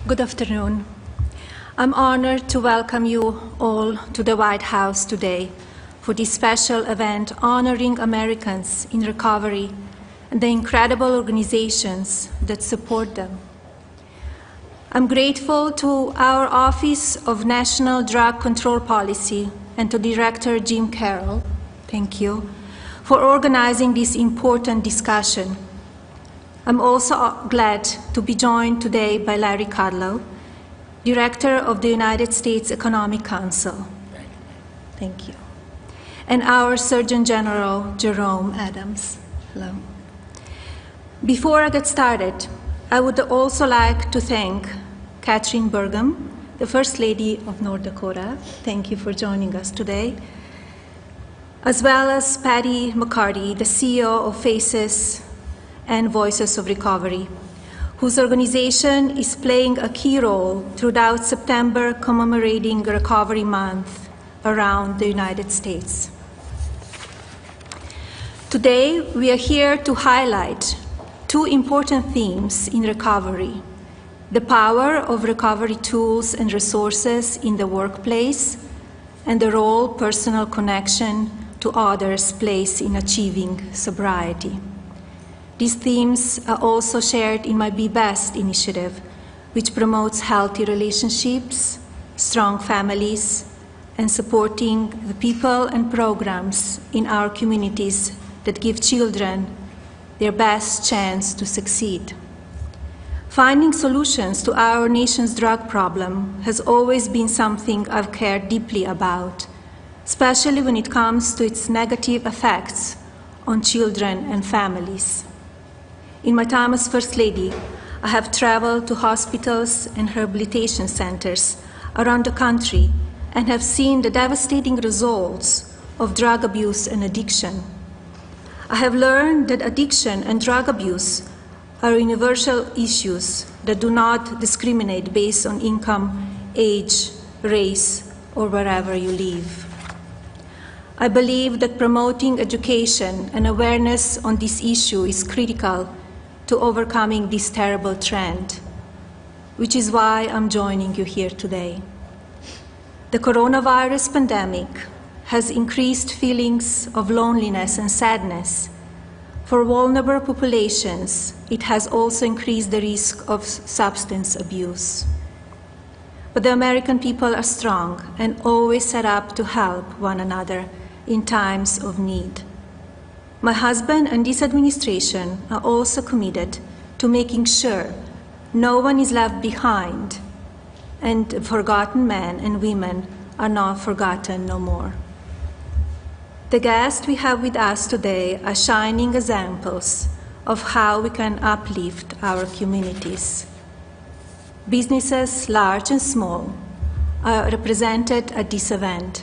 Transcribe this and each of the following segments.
Good afternoon. I'm honored to welcome you all to the White House today for this special event honoring Americans in recovery and the incredible organizations that support them. I'm grateful to our Office of National Drug Control Policy and to Director Jim Carroll, thank you, for organizing this important discussion. I'm also glad to be joined today by Larry Kudlow, Director of the United States Economic Council. Thank you. And our Surgeon General, Jerome Adams. Hello. Before I get started, I would also like to thank Katherine Burgum, the First Lady of North Dakota. Thank you for joining us today. As well as Patty McCarty, the CEO of FACES and Voices of Recovery, whose organization is playing a key role throughout September commemorating Recovery Month around the United States. Today, we are here to highlight two important themes in recovery: the power of recovery tools and resources in the workplace, and the role personal connection to others plays in achieving sobriety. These themes are also shared in my Be Best initiative, which promotes healthy relationships, strong families, and supporting the people and programs in our communities that give children their best chance to succeed. Finding solutions to our nation's drug problem has always been something I've cared deeply about, especially when it comes to its negative effects on children and families. In my time as First Lady, I have traveled to hospitals and rehabilitation centers around the country and have seen the devastating results of drug abuse and addiction. I have learned that addiction and drug abuse are universal issues that do not discriminate based on income, age, race, or wherever you live. I believe that promoting education and awareness on this issue is critical to overcoming this terrible trend, which is why I'm joining you here today. The coronavirus pandemic has increased feelings of loneliness and sadness. For vulnerable populations, it has also increased the risk of substance abuse. But the American people are strong and always set up to help one another in times of need. My husband and this administration are also committed to making sure no one is left behind and forgotten men and women are not forgotten no more. The guests we have with us today are shining examples of how we can uplift our communities. Businesses, large and small, are represented at this event.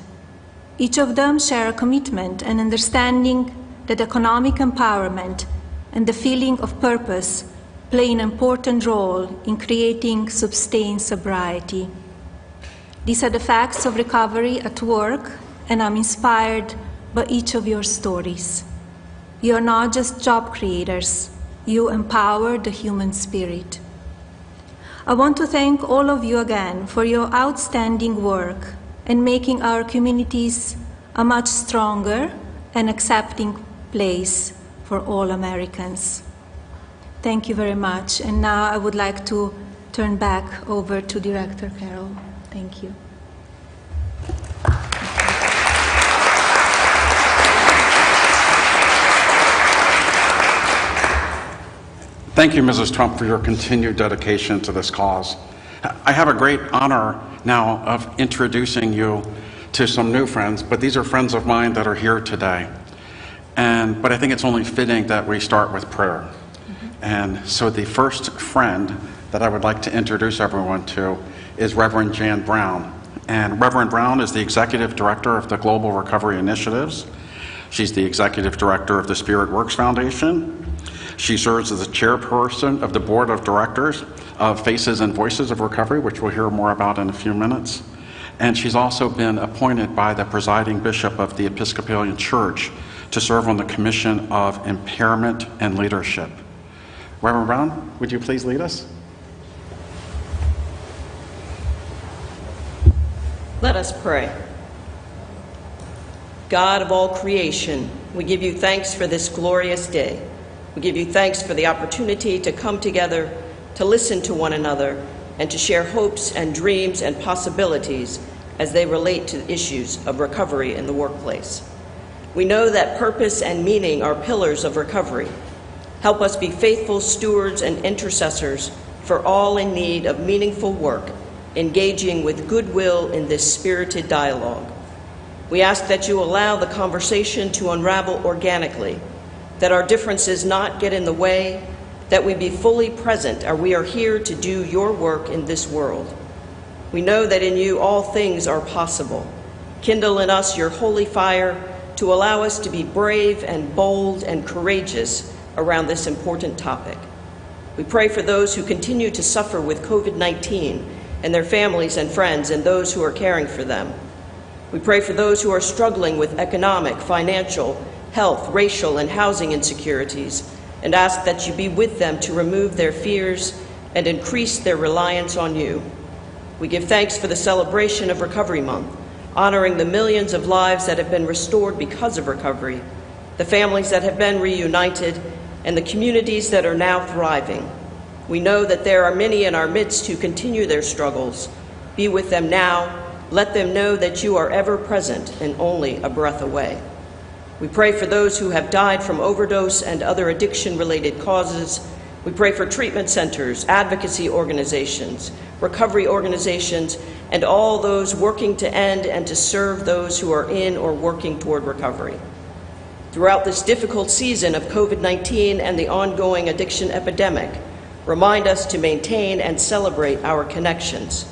Each of them share a commitment and understanding that economic empowerment and the feeling of purpose play an important role in creating sustained sobriety. These are the facts of recovery at work, and I'm inspired by each of your stories. You are not just job creators, you empower the human spirit. I want to thank all of you again for your outstanding work in making our communities a much stronger and accepting place for all Americans. Thank you very much. And now I would like to turn back over to Director Carroll. Thank you. Thank you, Mrs. Trump, for your continued dedication to this cause. I have a great honor now of introducing you to some new friends, but these are friends of mine that are here today. But I think it's only fitting that we start with prayer. And so the first friend that I would like to introduce everyone to is Reverend Jan Brown. And Reverend Brown is the Executive Director of the Global Recovery Initiatives. She's the Executive Director of the Spirit Works Foundation. She serves as the chairperson of the Board of Directors of Faces and Voices of Recovery, which we'll hear more about in a few minutes. And she's also been appointed by the presiding bishop of the Episcopalian Church to serve on the Commission of Impairment and Leadership. Reverend Brown, would you please lead us? Let us pray. God of all creation, we give you thanks for this glorious day. We give you thanks for the opportunity to come together, to listen to one another, and to share hopes and dreams and possibilities as they relate to issues of recovery in the workplace. We know that purpose and meaning are pillars of recovery. Help us be faithful stewards and intercessors for all in need of meaningful work, engaging with goodwill in this spirited dialogue. We ask that you allow the conversation to unravel organically, that our differences not get in the way, that we be fully present as we are here to do your work in this world. We know that in you all things are possible. Kindle in us your holy fire to allow us to be brave and bold and courageous around this important topic. We pray for those who continue to suffer with COVID-19 and their families and friends and those who are caring for them. We pray for those who are struggling with economic, financial, health, racial, and housing insecurities, and ask that you be with them to remove their fears and increase their reliance on you. We give thanks for the celebration of Recovery Month, honoring the millions of lives that have been restored because of recovery, the families that have been reunited, and the communities that are now thriving. We know that there are many in our midst who continue their struggles. Be with them now. Let them know that you are ever present and only a breath away. We pray for those who have died from overdose and other addiction-related causes. We pray for treatment centers, advocacy organizations, recovery organizations, and all those working to end and to serve those who are in or working toward recovery. Throughout this difficult season of COVID-19 and the ongoing addiction epidemic, remind us to maintain and celebrate our connections.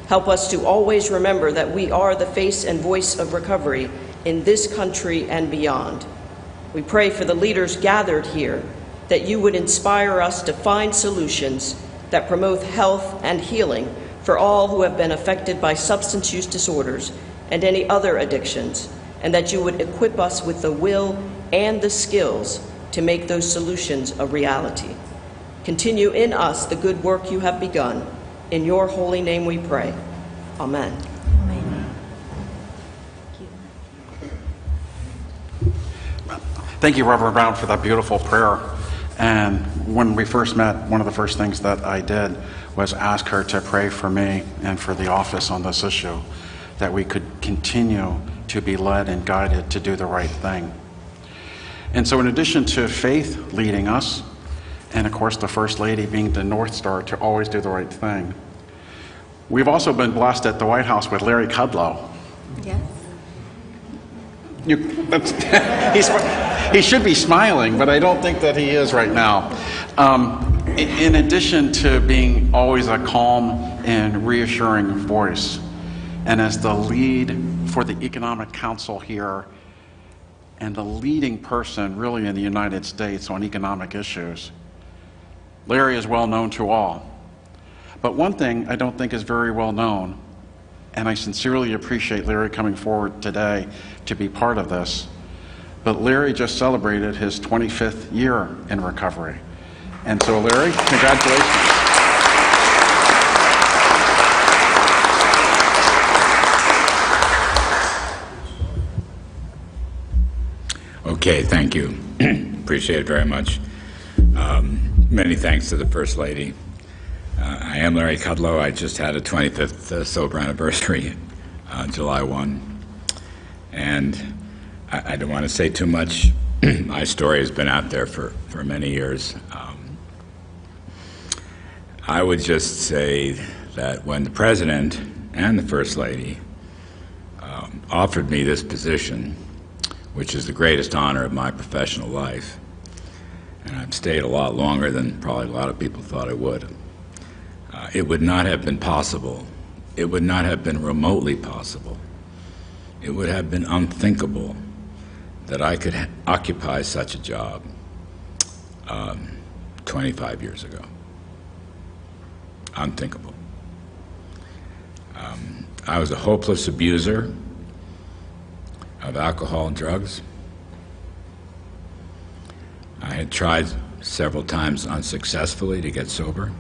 Help us to always remember that we are the face and voice of recovery in this country and beyond. We pray for the leaders gathered here, that you would inspire us to find solutions that promote health and healing for all who have been affected by substance use disorders and any other addictions, and that you would equip us with the will and the skills to make those solutions a reality. Continue in us the good work you have begun. In your holy name we pray. Amen. Thank you, Reverend Brown, for that beautiful prayer. And when we first met, one of the first things that I did was ask her to pray for me and for the office on this issue, that we could continue to be led and guided to do the right thing. And so in addition to faith leading us, and of course the First Lady being the North Star to always do the right thing, we've also been blessed at the White House with Larry Kudlow. Yes. He should be smiling, but I don't think that he is right now. In addition to being always a calm and reassuring voice, and as the lead for the Economic Council here, and the leading person really in the United States on economic issues, Larry is well known to all. But one thing I don't think is very well known, and I sincerely appreciate Larry coming forward today to be part of this, but Larry just celebrated his 25th year in recovery. And so Larry, congratulations. Okay, thank you. Appreciate it very much. Many thanks to the First Lady. I am Larry Kudlow. I just had a 25th sober anniversary, July 1. And I don't want to say too much. My story has been out there for many years. I would just say that when the President and the First Lady offered me this position, which is the greatest honor of my professional life, and I've stayed a lot longer than probably a lot of people thought I would, it would not have been possible. It would not have been remotely possible. It would have been unthinkable that I could occupy such a job 25 years ago. Unthinkable. I was a hopeless abuser of alcohol and drugs. I had tried several times unsuccessfully to get sober.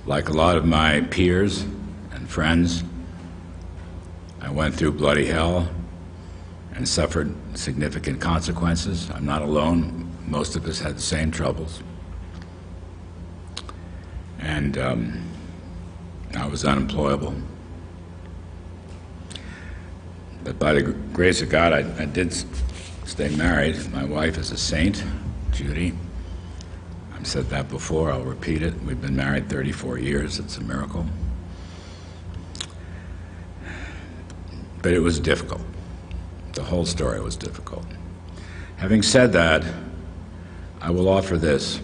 Like a lot of my peers and friends. I went through bloody hell and suffered significant consequences. I'm not alone. Most of us had the same troubles. And I was unemployable. But by the grace of God, I did stay married. My wife is a saint, Judy. I've said that before, I'll repeat it. We've been married 34 years, it's a miracle. But it was difficult. The whole story was difficult. Having said that, I will offer this.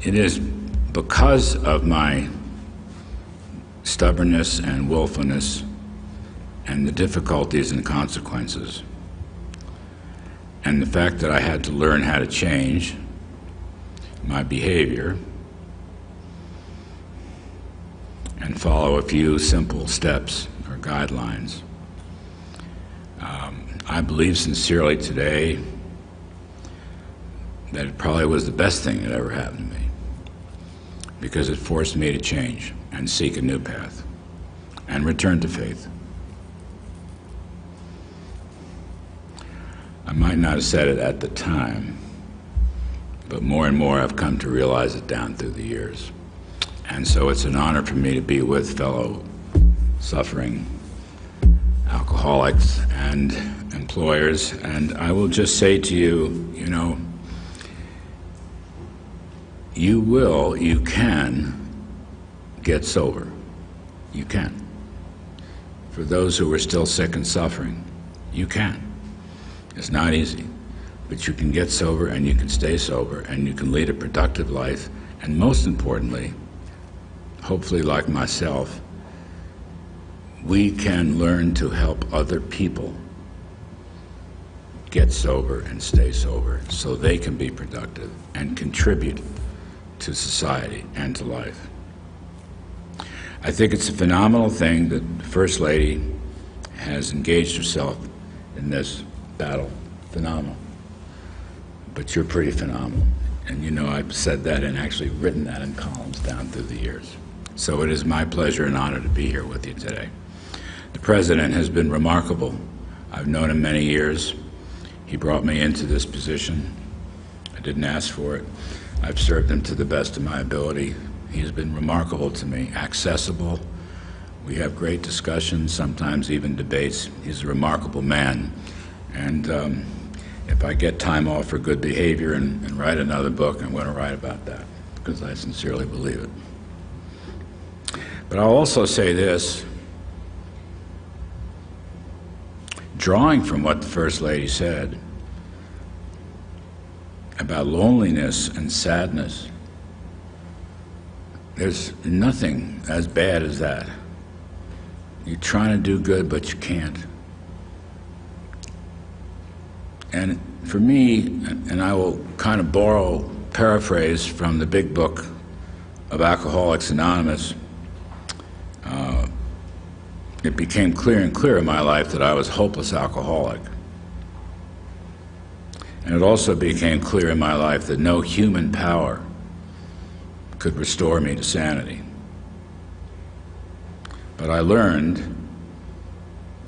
It is because of my stubbornness and willfulness and the difficulties and consequences, and the fact that I had to learn how to change my behavior and follow a few simple steps or guidelines. I believe sincerely today that it probably was the best thing that ever happened to me, because it forced me to change and seek a new path and return to faith. I might not have said it at the time, but more and more I've come to realize it down through the years. And so it's an honor for me to be with fellow suffering alcoholics and employers. And I will just say to you, you know, you can get sober. You can. For those who are still sick and suffering, you can. It's not easy, but you can get sober and you can stay sober and you can lead a productive life. And most importantly, hopefully like myself, we can learn to help other people get sober and stay sober so they can be productive and contribute to society and to life. I think it's a phenomenal thing that the First Lady has engaged herself in this battle. Phenomenal. But you're pretty phenomenal. And you know, I've said that and actually written that in columns down through the years. So it is my pleasure and honor to be here with you today. The President has been remarkable. I've known him many years. He brought me into this position. I didn't ask for it. I've served him to the best of my ability. He's been remarkable to me, accessible. We have great discussions, sometimes even debates. He's a remarkable man. And if I get time off for good behavior and write another book, I'm going to write about that, because I sincerely believe it. But I'll also say this, drawing from what the First Lady said about loneliness and sadness, there's nothing as bad as that. You're trying to do good, but you can't. And for me, and I will kind of paraphrase from the big book of Alcoholics Anonymous, it became clear and clear in my life that I was a hopeless alcoholic. And it also became clear in my life that no human power could restore me to sanity. But I learned,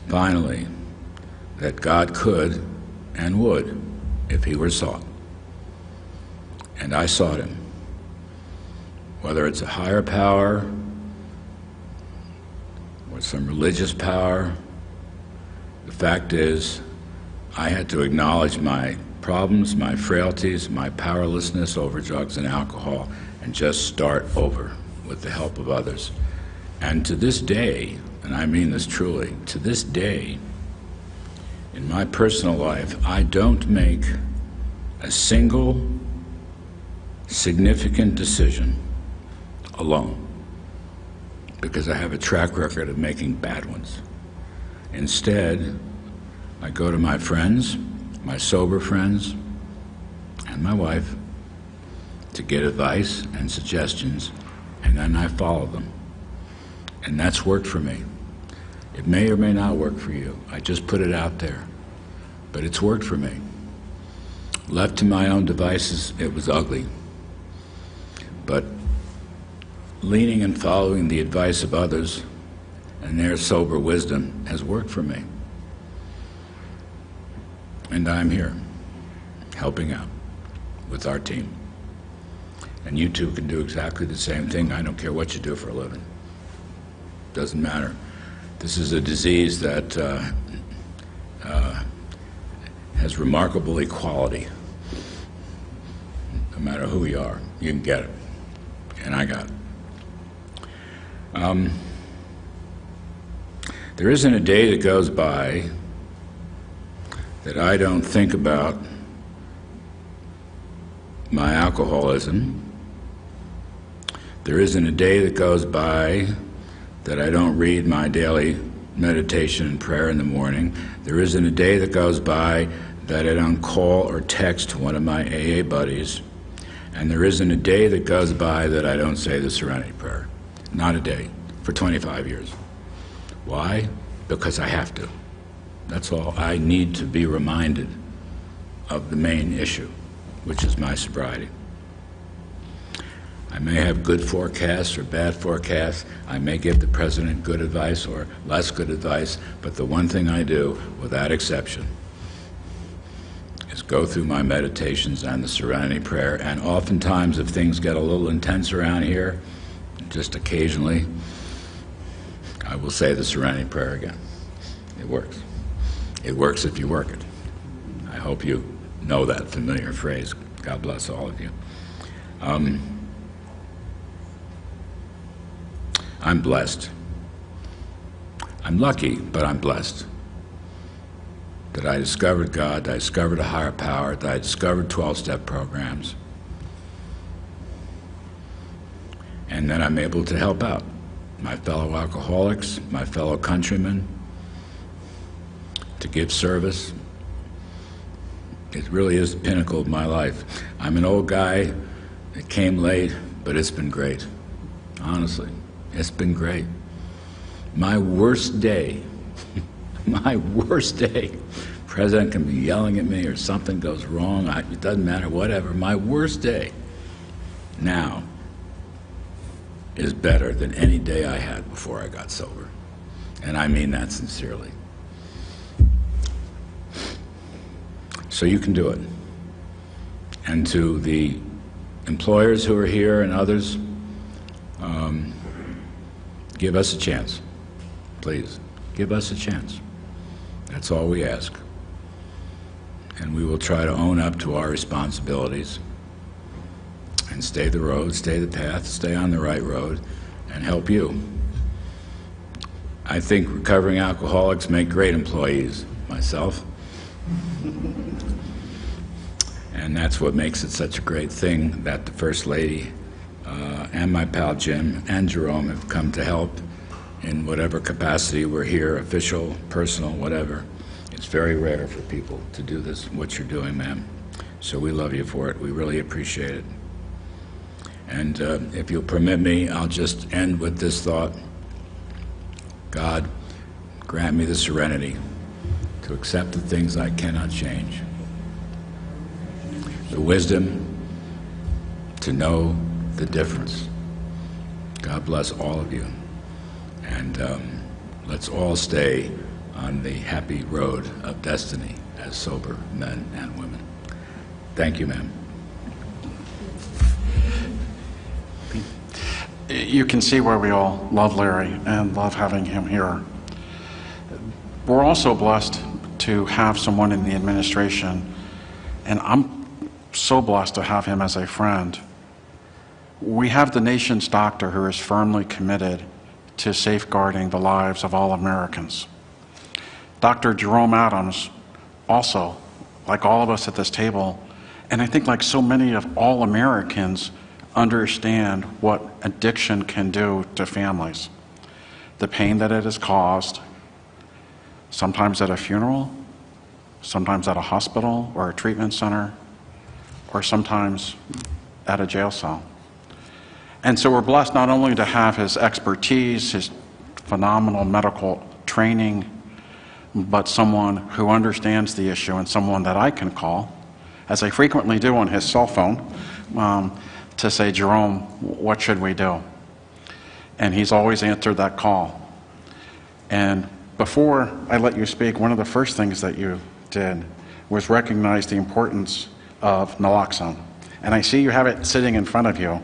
finally, that God could and would if he were sought. And I sought him. Whether it's a higher power or some religious power, the fact is I had to acknowledge my problems, my frailties, my powerlessness over drugs and alcohol, and just start over with the help of others. And to this day, and I mean this truly, to this day, in my personal life, I don't make a single significant decision alone, because I have a track record of making bad ones. Instead, I go to my friends, my sober friends, and my wife to get advice and suggestions, and then I follow them. And that's worked for me. It may or may not work for you. I just put it out there. But it's worked for me. Left to my own devices, it was ugly. But leaning and following the advice of others and their sober wisdom has worked for me. And I'm here, helping out with our team. And you too can do exactly the same thing. I don't care what you do for a living. Doesn't matter. This is a disease that has remarkable equality. No matter who you are, you can get it. And I got it. There isn't a day that goes by that I don't think about my alcoholism. There isn't a day that goes by that I don't read my daily meditation and prayer in the morning. There isn't a day that goes by that I don't call or text one of my AA buddies. And there isn't a day that goes by that I don't say the Serenity Prayer. Not a day, for 25 years. Why? Because I have to. That's all. I need to be reminded of the main issue, which is my sobriety. I may have good forecasts or bad forecasts. I may give the president good advice or less good advice, but the one thing I do, without exception, is go through my meditations and the Serenity Prayer, and oftentimes if things get a little intense around here, just occasionally, I will say the Serenity Prayer again. It works. It works if you work it. I hope you know that familiar phrase. God bless all of you. I'm blessed. I'm lucky, but I'm blessed that I discovered God, that I discovered a higher power, that I discovered 12-step programs, and that I'm able to help out my fellow alcoholics, my fellow countrymen, to give service. It really is the pinnacle of my life. I'm an old guy that came late, but it's been great. Honestly, it's been great. My worst day, my worst day, president can be yelling at me or something goes wrong, it doesn't matter, whatever. My worst day now is better than any day I had before I got sober. And I mean that sincerely. So you can do it. And to the employers who are here and others, give us a chance. Please, give us a chance. That's all we ask. And we will try to own up to our responsibilities and stay the road, stay the path, stay on the right road, and help you. I think recovering alcoholics make great employees, myself. And that's what makes it such a great thing that the First Lady and my pal Jim and Jerome have come to help in whatever capacity we're here, official, personal, whatever. It's very rare for people to do this, what you're doing, ma'am. So we love you for it. We really appreciate it. And if you'll permit me, I'll just end with this thought. God, grant me the serenity to accept the things I cannot change, the wisdom to know the difference. God bless all of you. And let's all stay on the happy road of destiny as sober men and women. Thank you, ma'am. You can see why we all love Larry and love having him here. We're also blessed to have someone in the administration, and I'm so blessed to have him as a friend. We have the nation's doctor who is firmly committed to safeguarding the lives of all Americans. Dr. Jerome Adams also, like all of us at this table, and I think like so many of all Americans, understand what addiction can do to families. The pain that it has caused, sometimes at a funeral, sometimes at a hospital or a treatment center, or sometimes at a jail cell. And so we're blessed not only to have his expertise, his phenomenal medical training, but someone who understands the issue and someone that I can call, as I frequently do on his cell phone, to say, Jerome, what should we do? and he's always answered that call. And before I let you speak, one of the first things that you did was recognize the importance of naloxone. And I see you have it sitting in front of you.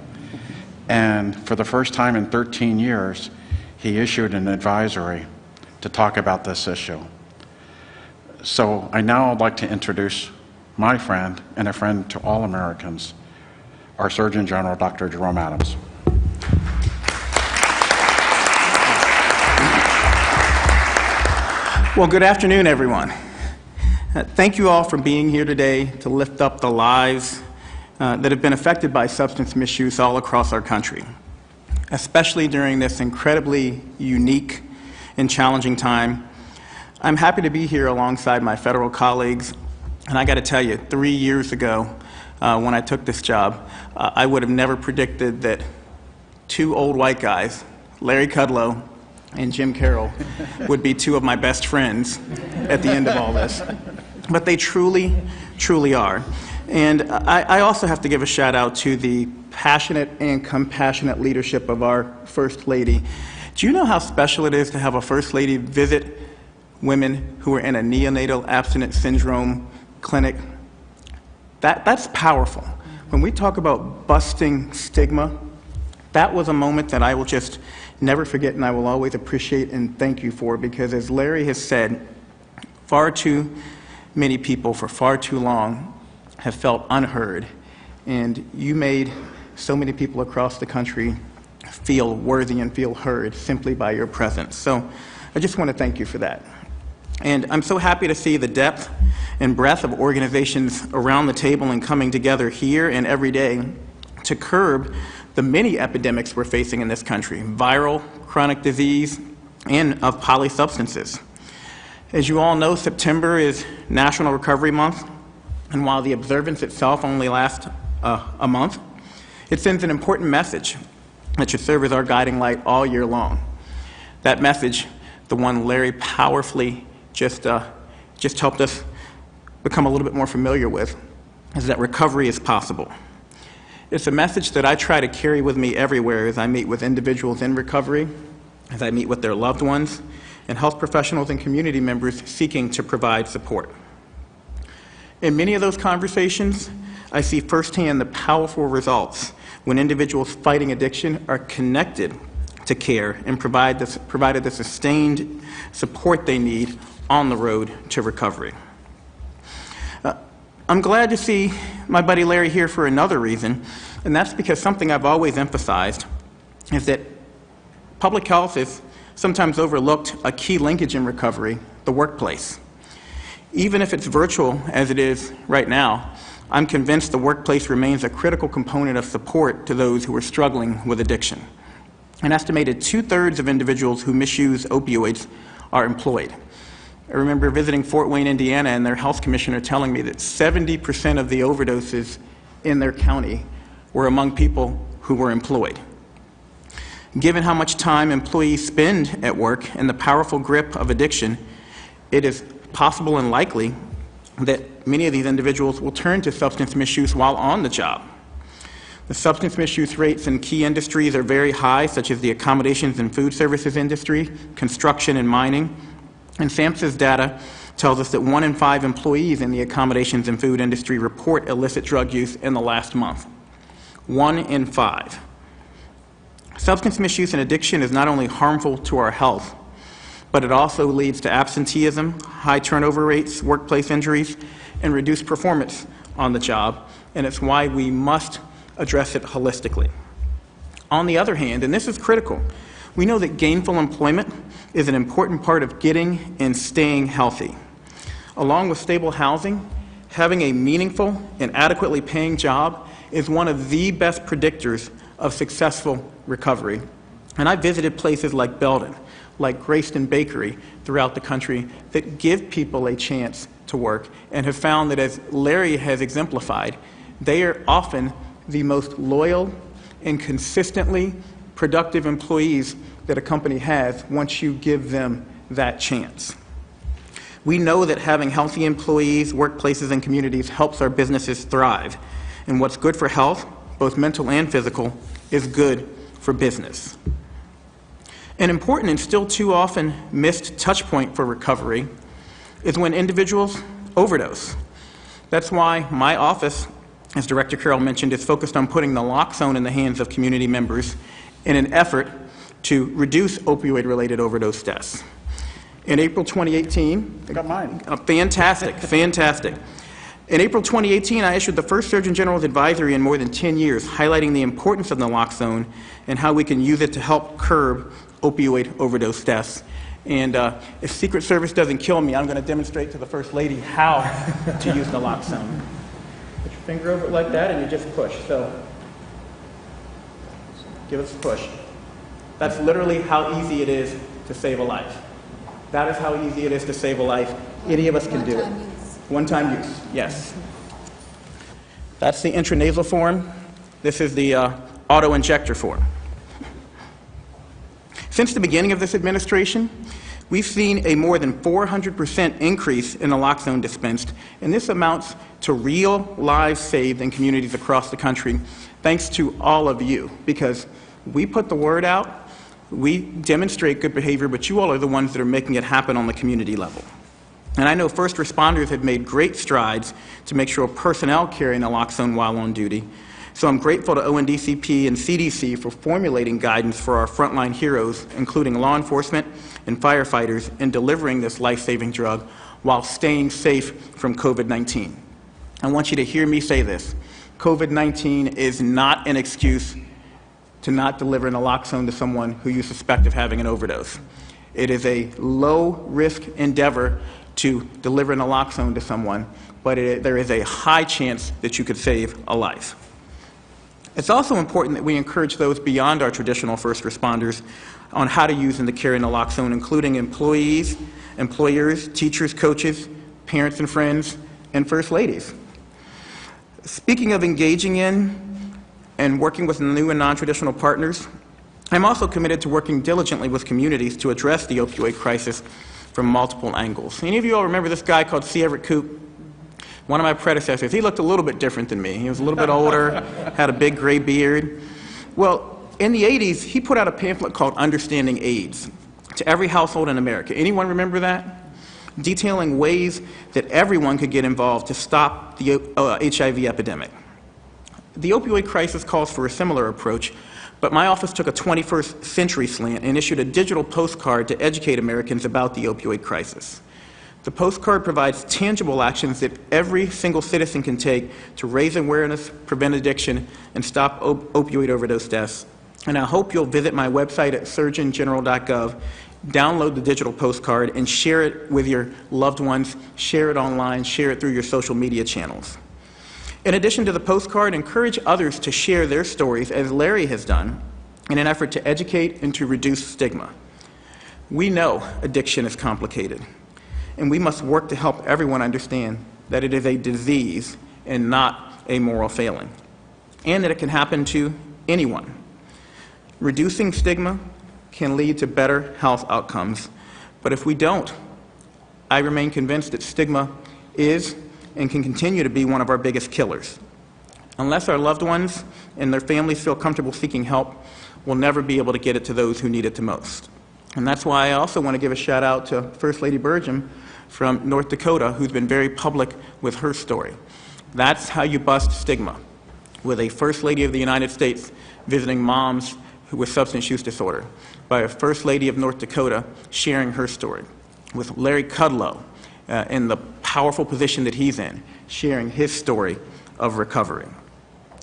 And for the first time in 13 years, he issued an advisory to talk about this issue. So I now would like to introduce my friend and a friend to all Americans, our Surgeon General, Dr. Jerome Adams. Well, good afternoon, everyone. Thank you all for being here today to lift up the lives that have been affected by substance misuse all across our country, especially during this incredibly unique and challenging time. I'm happy to be here alongside my federal colleagues, and I got to tell you, 3 years ago, when I took this job, I would have never predicted that two old white guys, Larry Kudlow and Jim Carroll, would be two of my best friends at the end of all this. But they truly, truly are. And I also have to give a shout out to the passionate and compassionate leadership of our First Lady. Do you know how special it is to have a First Lady visit women who are in a neonatal abstinence syndrome clinic? That's powerful. When we talk about busting stigma, that was a moment that I will just never forget, and I will always appreciate and thank you for, because as Larry has said, far too many people for far too long have felt unheard, and you made so many people across the country feel worthy and feel heard simply by your presence. So I just want to thank you for that. And I'm so happy to see the depth and breadth of organizations around the table and coming together here and every day to curb the many epidemics we're facing in this country: viral, chronic disease, and of polysubstances. As you all know, September is National Recovery Month, and while the observance itself only lasts a month, it sends an important message that should serve as our guiding light all year long. That message, the one Larry powerfully just helped us become a little bit more familiar with, is that recovery is possible. It's a message that I try to carry with me everywhere as I meet with individuals in recovery, as I meet with their loved ones, and health professionals and community members seeking to provide support. In many of those conversations, I see firsthand the powerful results when individuals fighting addiction are connected to care and provided the sustained support they need on the road to recovery. I'm glad to see my buddy Larry here for another reason, and that's because something I've always emphasized is that public health is sometimes overlooked a key linkage in recovery, the workplace. Even if it's virtual, as it is right now, I'm convinced the workplace remains a critical component of support to those who are struggling with addiction. An estimated 2/3 of individuals who misuse opioids are employed. I remember visiting Fort Wayne, Indiana, and their health commissioner telling me that 70% of the overdoses in their county were among people who were employed. Given how much time employees spend at work and the powerful grip of addiction, it is possible and likely that many of these individuals will turn to substance misuse while on the job. The substance misuse rates in key industries are very high, such as the accommodations and food services industry, construction and mining. And SAMHSA's data tells us that 1 in 5 employees in the accommodations and food industry report illicit drug use in the last month. 1 in 5. Substance misuse and addiction is not only harmful to our health, but it also leads to absenteeism, high turnover rates, workplace injuries, and reduced performance on the job, and it's why we must address it holistically. On the other hand, and this is critical, we know that gainful employment is an important part of getting and staying healthy. Along with stable housing, having a meaningful and adequately paying job is one of the best predictors of successful recovery. And I visited places like Belden, like Grayston Bakery throughout the country that give people a chance to work and have found that, as Larry has exemplified, they are often the most loyal and consistently productive employees that a company has once you give them that chance. We know that having healthy employees, workplaces, and communities helps our businesses thrive. And what's good for health, both mental and physical, is good for business. An important and still too often missed touch point for recovery is when individuals overdose. That's why my office, as Director Carroll mentioned, is focused on putting naloxone in the hands of community members in an effort to reduce opioid-related overdose deaths. In April 2018, I got mine. Fantastic, fantastic. In April 2018, I issued the first Surgeon General's advisory in more than 10 years, highlighting the importance of naloxone and how we can use it to help curb opioid overdose deaths. And if Secret Service doesn't kill me, I'm going to demonstrate to the First Lady how to use naloxone. Put your finger over it like that, and you just push. So, give us a push. That's literally how easy it is to save a life. That is how easy it is to save a life. Any of us can do it. One-time use, yes. That's the intranasal form. This is the auto-injector form. Since the beginning of this administration, we've seen a more than 400% increase in naloxone dispensed, and this amounts to real lives saved in communities across the country, thanks to all of you, because we put the word out, we demonstrate good behavior, but you all are the ones that are making it happen on the community level. And I know first responders have made great strides to make sure personnel carry naloxone while on duty. So I'm grateful to ONDCP and CDC for formulating guidance for our frontline heroes, including law enforcement and firefighters, in delivering this life-saving drug while staying safe from COVID-19. I want you to hear me say this. COVID-19 is not an excuse to not deliver naloxone to someone who you suspect of having an overdose. It is a low-risk endeavor to deliver naloxone to someone, but there is a high chance that you could save a life. It's also important that we encourage those beyond our traditional first responders on how to use and to carry naloxone, including employees, employers, teachers, coaches, parents and friends, and first ladies. Speaking of engaging in and working with new and non-traditional partners, I'm also committed to working diligently with communities to address the opioid crisis from multiple angles. Any of you all remember this guy called C. Everett Koop? One of my predecessors. He looked a little bit different than me. He was a little bit older, had a big gray beard. Well, in the 80s, he put out a pamphlet called Understanding AIDS to every household in America. Anyone remember that? Detailing ways that everyone could get involved to stop the HIV epidemic. The opioid crisis calls for a similar approach, but my office took a 21st century slant and issued a digital postcard to educate Americans about the opioid crisis. The postcard provides tangible actions that every single citizen can take to raise awareness, prevent addiction, and stop opioid overdose deaths. And I hope you'll visit my website at surgeongeneral.gov, download the digital postcard, and share it with your loved ones, share it online, share it through your social media channels. In addition to the postcard, encourage others to share their stories, as Larry has done, in an effort to educate and to reduce stigma. We know addiction is complicated, and we must work to help everyone understand that it is a disease and not a moral failing, and that it can happen to anyone. Reducing stigma can lead to better health outcomes, but if we don't, I remain convinced that stigma is and can continue to be one of our biggest killers. Unless our loved ones and their families feel comfortable seeking help, we'll never be able to get it to those who need it the most. And that's why I also want to give a shout out to First Lady Burgum from North Dakota, who's been very public with her story. That's how you bust stigma, with a First Lady of the United States visiting moms with substance use disorder, by a First Lady of North Dakota sharing her story, with Larry Kudlow in the powerful position that he's in, sharing his story of recovery.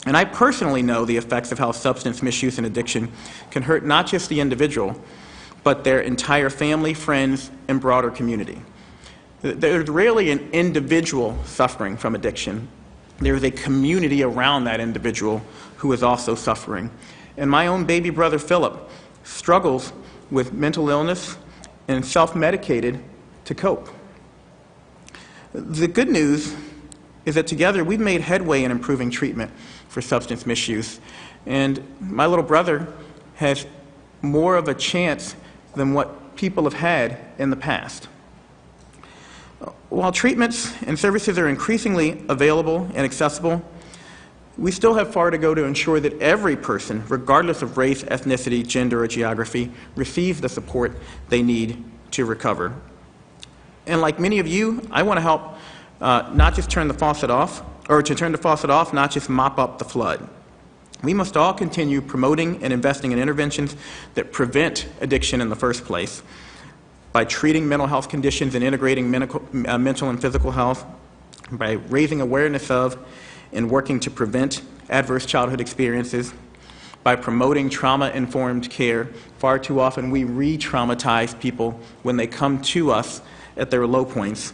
And I personally know the effects of how substance misuse and addiction can hurt not just the individual, but their entire family, friends, and broader community. There's rarely an individual suffering from addiction. There's a community around that individual who is also suffering. And my own baby brother, Philip, struggles with mental illness and self-medicated to cope. The good news is that together we've made headway in improving treatment for substance misuse, and my little brother has more of a chance than what people have had in the past. While treatments and services are increasingly available and accessible, We still have far to go to ensure that every person, regardless of race, ethnicity, gender, or geography, receives the support they need to recover. And like many of you, I want to help not just turn the faucet off, or to turn the faucet off, not just mop up the flood. We must all continue promoting and investing in interventions that prevent addiction in the first place by treating mental health conditions and integrating mental and physical health, by raising awareness of and working to prevent adverse childhood experiences, by promoting trauma-informed care. Far too often we re-traumatize people when they come to us at their low points,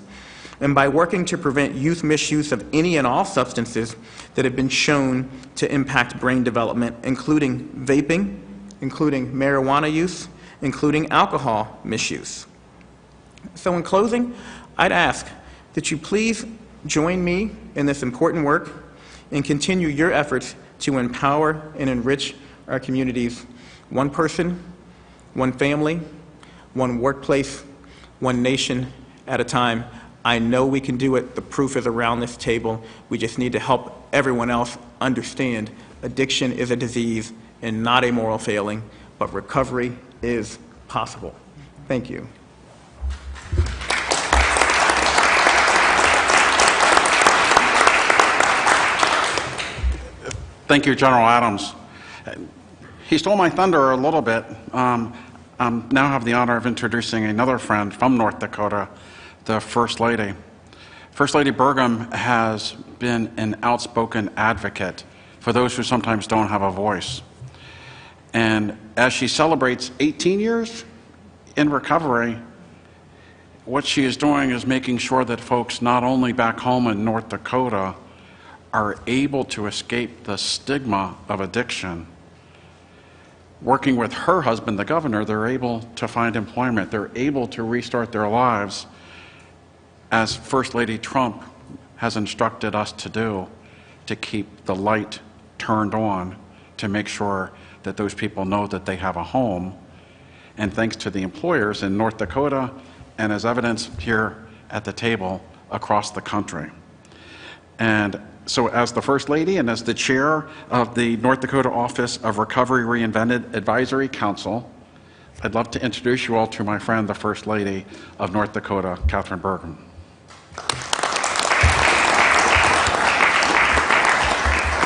and by working to prevent youth misuse of any and all substances that have been shown to impact brain development, including vaping, including marijuana use, including alcohol misuse. So in closing, I'd ask that you please join me in this important work and continue your efforts to empower and enrich our communities, one person, one family, one workplace, one nation at a time. I know we can do it. The proof is around this table. We just need to help everyone else understand addiction is a disease and not a moral failing, but recovery is possible. Thank you. Thank you, General Adams. He stole my thunder a little bit. Now have the honor of introducing another friend from North Dakota, the First Lady. First Lady Burgum has been an outspoken advocate for those who sometimes don't have a voice. And as she celebrates 18 years in recovery, what she is doing is making sure that folks not only back home in North Dakota are able to escape the stigma of addiction. Working with her husband, the governor, they're able to find employment. They're able to restart their lives, as First Lady Trump has instructed us to do, to keep the light turned on, to make sure that those people know that they have a home. And thanks to the employers in North Dakota, and as evidenced here at the table, across the country. And so as the First Lady and as the chair of the North Dakota Office of Recovery Reinvented Advisory Council, I'd love to introduce you all to my friend, the First Lady of North Dakota, Catherine Burgum.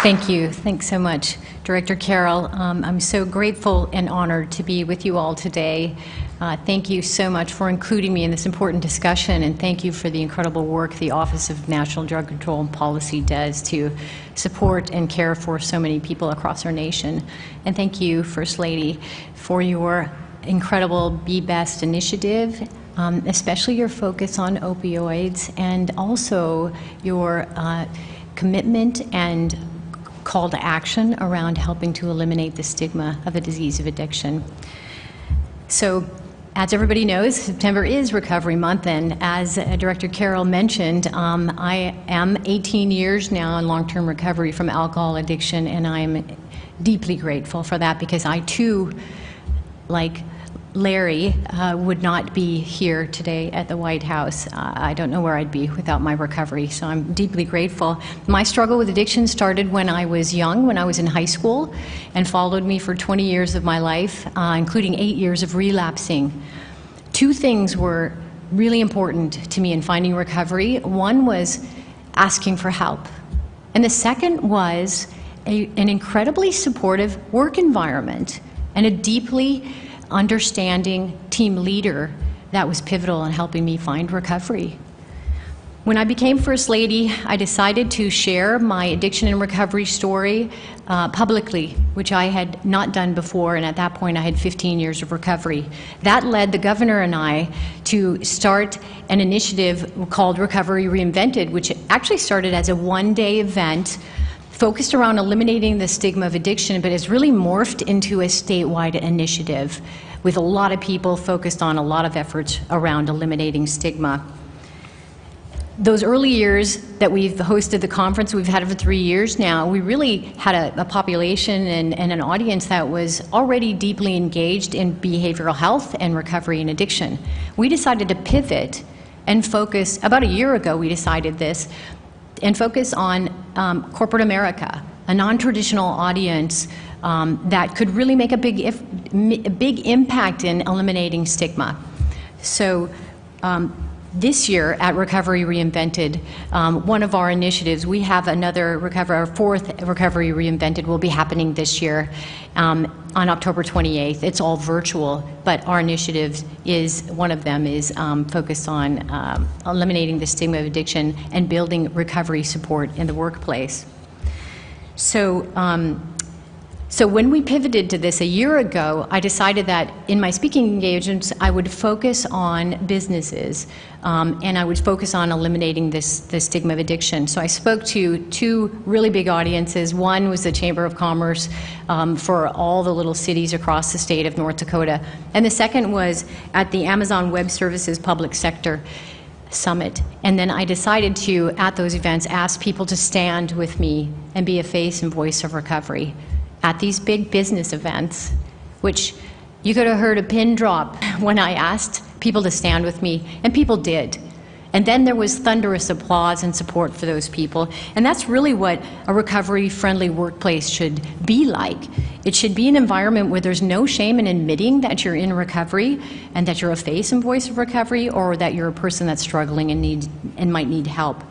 Thank you. Thanks so much, Director Carroll. I'm so grateful and honored to be with you all today. Thank you so much for including me in this important discussion, and thank you for the incredible work the Office of National Drug Control and Policy does to support and care for so many people across our nation. And thank you, First Lady, for your incredible Be Best initiative, especially your focus on opioids, and also your commitment and call to action around helping to eliminate the stigma of a disease of addiction. So, as everybody knows, September is Recovery Month, and as Director Carroll mentioned, I am 18 years now in long-term recovery from alcohol addiction, and I am deeply grateful for that, because I too, like Larry, would not be here today at the White House. I don't know where I'd be without my recovery, so I'm deeply grateful. My struggle with addiction started when I was young, when I was in high school, and followed me for 20 years of my life, including 8 years of relapsing. Two things were really important to me in finding recovery. One was asking for help, and the second was an incredibly supportive work environment and a deeply understanding team leader that was pivotal in helping me find recovery. When I became First Lady, I decided to share my addiction and recovery story publicly, which I had not done before, and at that point I had 15 years of recovery. That led the governor and I to start an initiative called Recovery Reinvented, which actually started as a one-day event focused around eliminating the stigma of addiction, but has really morphed into a statewide initiative with a lot of people focused on a lot of efforts around eliminating stigma. Those early years that we've hosted the conference, we've had it for 3 years now, we really had a population and an audience that was already deeply engaged in behavioral health and recovery and addiction. We decided to pivot and focus, about a year ago we decided this, and focus on corporate America a non-traditional audience that could really make a big impact in eliminating stigma. So this year at Recovery Reinvented, one of our initiatives, we have another our fourth Recovery Reinvented will be happening this year on October 28th. It's all virtual, but our initiative is, one of them is focused on eliminating the stigma of addiction and building recovery support in the workplace. So when we pivoted to this a year ago, I decided that in my speaking engagements, I would focus on businesses, and I would focus on eliminating the stigma of addiction. So I spoke to two really big audiences. One was the Chamber of Commerce for all the little cities across the state of North Dakota, and the second was at the Amazon Web Services Public Sector Summit. And then I decided to, at those events, ask people to stand with me and be a face and voice of recovery at these big business events, which you could have heard a pin drop when I asked people to stand with me, and people did. And then there was thunderous applause and support for those people. And that's really what a recovery-friendly workplace should be like. It should be an environment where there's no shame in admitting that you're in recovery and that you're a face and voice of recovery, or that you're a person that's struggling and might need help.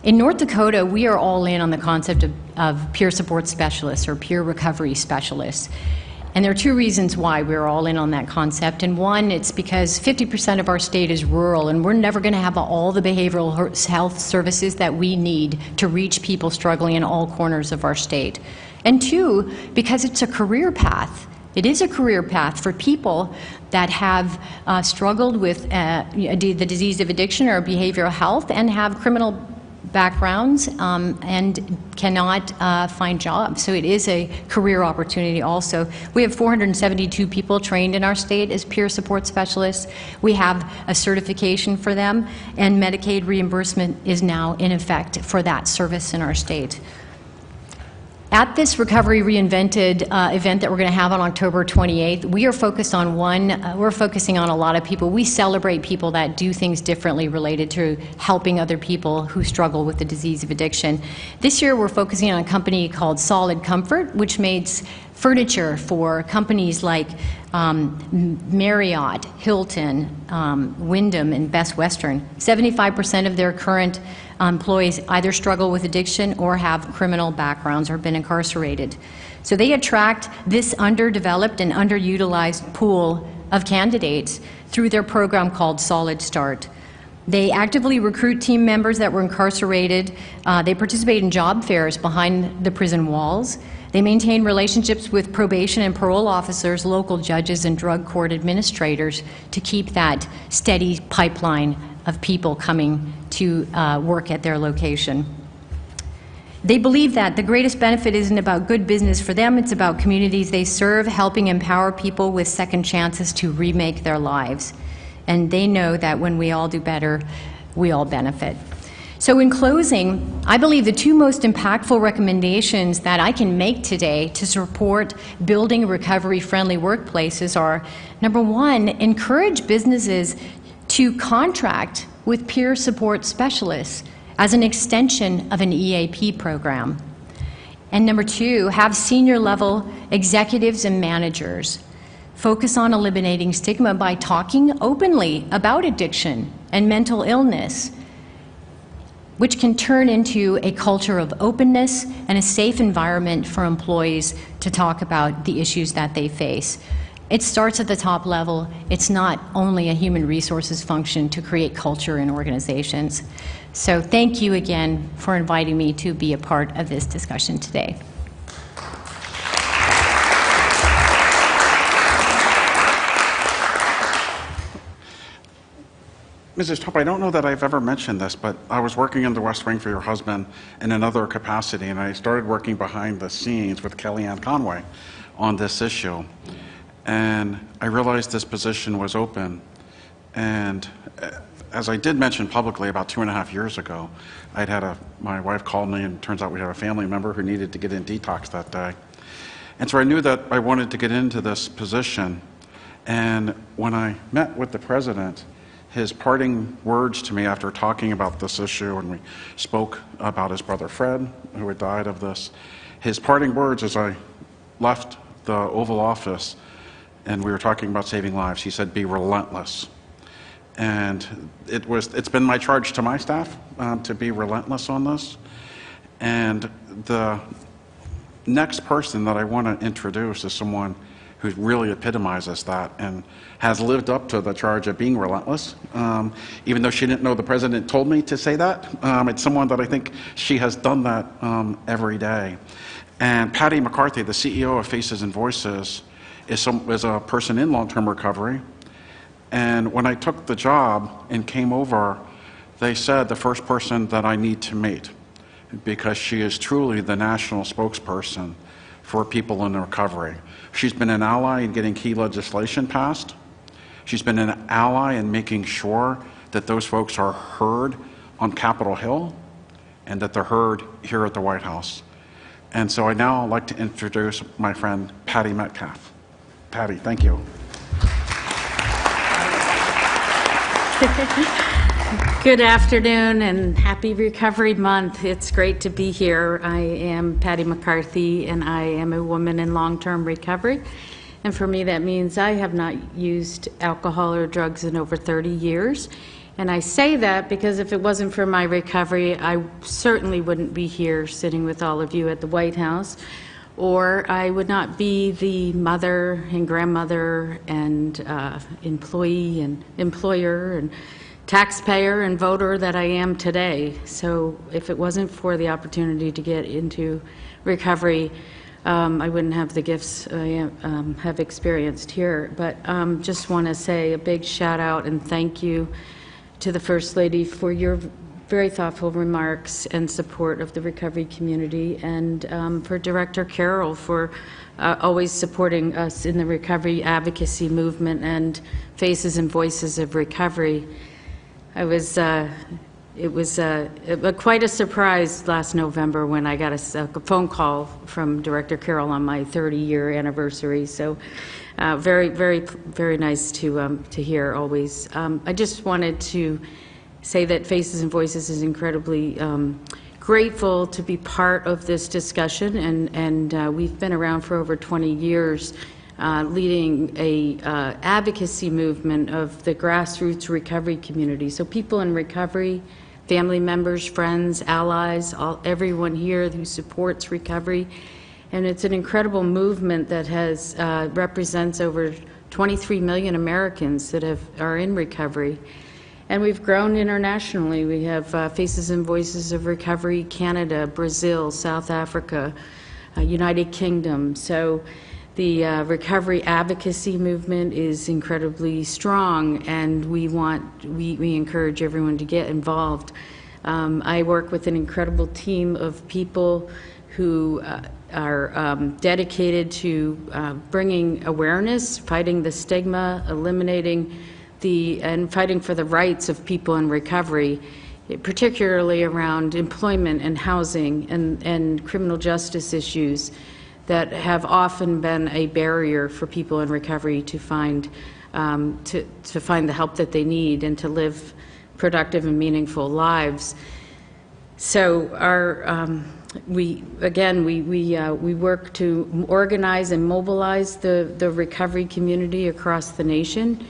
In North Dakota, we are all in on the concept of peer support specialists or peer recovery specialists. And there are two reasons why we're all in on that concept. And one, it's because 50% of our state is rural, and we're never going to have all the behavioral health services that we need to reach people struggling in all corners of our state. And two, because it's a career path. It is a career path for people that have struggled with the disease of addiction or behavioral health and have criminal backgrounds and cannot find jobs. So it is a career opportunity also. We have 472 people trained in our state as peer support specialists. We have a certification for them, and Medicaid reimbursement is now in effect for that service in our state. At this Recovery Reinvented event that we're going to have on October 28th, we are focused on we're focusing on a lot of people. We celebrate people that do things differently related to helping other people who struggle with the disease of addiction. This year we're focusing on a company called Solid Comfort, which makes furniture for companies like Marriott, Hilton, Wyndham, and Best Western. 75% of their current employees either struggle with addiction or have criminal backgrounds or been incarcerated. So they attract this underdeveloped and underutilized pool of candidates through their program called Solid Start. They actively recruit team members that were incarcerated. They participate in job fairs behind the prison walls. They maintain relationships with probation and parole officers, local judges, and drug court administrators to keep that steady pipeline of people coming to work at their location. They believe that the greatest benefit isn't about good business for them, it's about communities they serve, helping empower people with second chances to remake their lives. And they know that when we all do better, we all benefit. So in closing, I believe the two most impactful recommendations that I can make today to support building recovery-friendly workplaces are, number one, encourage businesses to contract with peer support specialists as an extension of an EAP program. And number two, have senior level executives and managers focus on eliminating stigma by talking openly about addiction and mental illness, which can turn into a culture of openness and a safe environment for employees to talk about the issues that they face. It starts at the top level. It's not only a human resources function to create culture in organizations. So thank you again for inviting me to be a part of this discussion today. Mrs. Trump, I don't know that I've ever mentioned this, but I was working in the West Wing for your husband in another capacity, and I started working behind the scenes with Kellyanne Conway on this issue. And I realized this position was open. And as I did mention publicly about 2.5 years ago, my wife called me, and it turns out we had a family member who needed to get in detox that day. And so I knew that I wanted to get into this position. And when I met with the president, his parting words to me after talking about this issue, and we spoke about his brother Fred, who had died of this, his parting words as I left the Oval Office and we were talking about saving lives, he said, "Be relentless." And it's been my charge to my staff to be relentless on this. And the next person that I want to introduce is someone who really epitomizes that and has lived up to the charge of being relentless. Even though she didn't know the president told me to say that, it's someone that I think she has done that every day. And Patty McCarthy, the CEO of Faces and Voices, is a person in long-term recovery. And when I took the job and came over, they said the first person that I need to meet, because she is truly the national spokesperson for people in recovery. She's been an ally in getting key legislation passed. She's been an ally in making sure that those folks are heard on Capitol Hill and that they're heard here at the White House. And so I now like to introduce my friend Patty Metcalf. Patty, thank you. Good afternoon and happy Recovery Month. It's great to be here. I am Patty McCarthy and I am a woman in long-term recovery. And for me that means I have not used alcohol or drugs in over 30 years. And I say that because if it wasn't for my recovery, I certainly wouldn't be here sitting with all of you at the White House, or I would not be the mother and grandmother and employee and employer and taxpayer and voter that I am today. So if it wasn't for the opportunity to get into recovery, I wouldn't have the gifts I have experienced here. But just want to say a big shout out and thank you to the First Lady for your very thoughtful remarks and support of the recovery community, and for Director Carroll for always supporting us in the recovery advocacy movement and Faces and Voices of Recovery. It was quite a surprise last November when I got a phone call from Director Carroll on my 30-year anniversary. So very, very, very nice to hear always. I just wanted to say that Faces and Voices is incredibly grateful to be part of this discussion, and we've been around for over 20 years leading a advocacy movement of the grassroots recovery community. So people in recovery, family members, friends, allies, everyone here who supports recovery. And it's an incredible movement that has represents over 23 million Americans that are in recovery. And we've grown internationally. We have Faces and Voices of Recovery, Canada, Brazil, South Africa, United Kingdom. So the recovery advocacy movement is incredibly strong, and we encourage everyone to get involved. I work with an incredible team of people who are dedicated to bringing awareness, fighting the stigma, eliminating and fighting for the rights of people in recovery, particularly around employment and housing and criminal justice issues that have often been a barrier for people in recovery to find the help that they need and to live productive and meaningful lives. So we work to organize and mobilize the recovery community across the nation.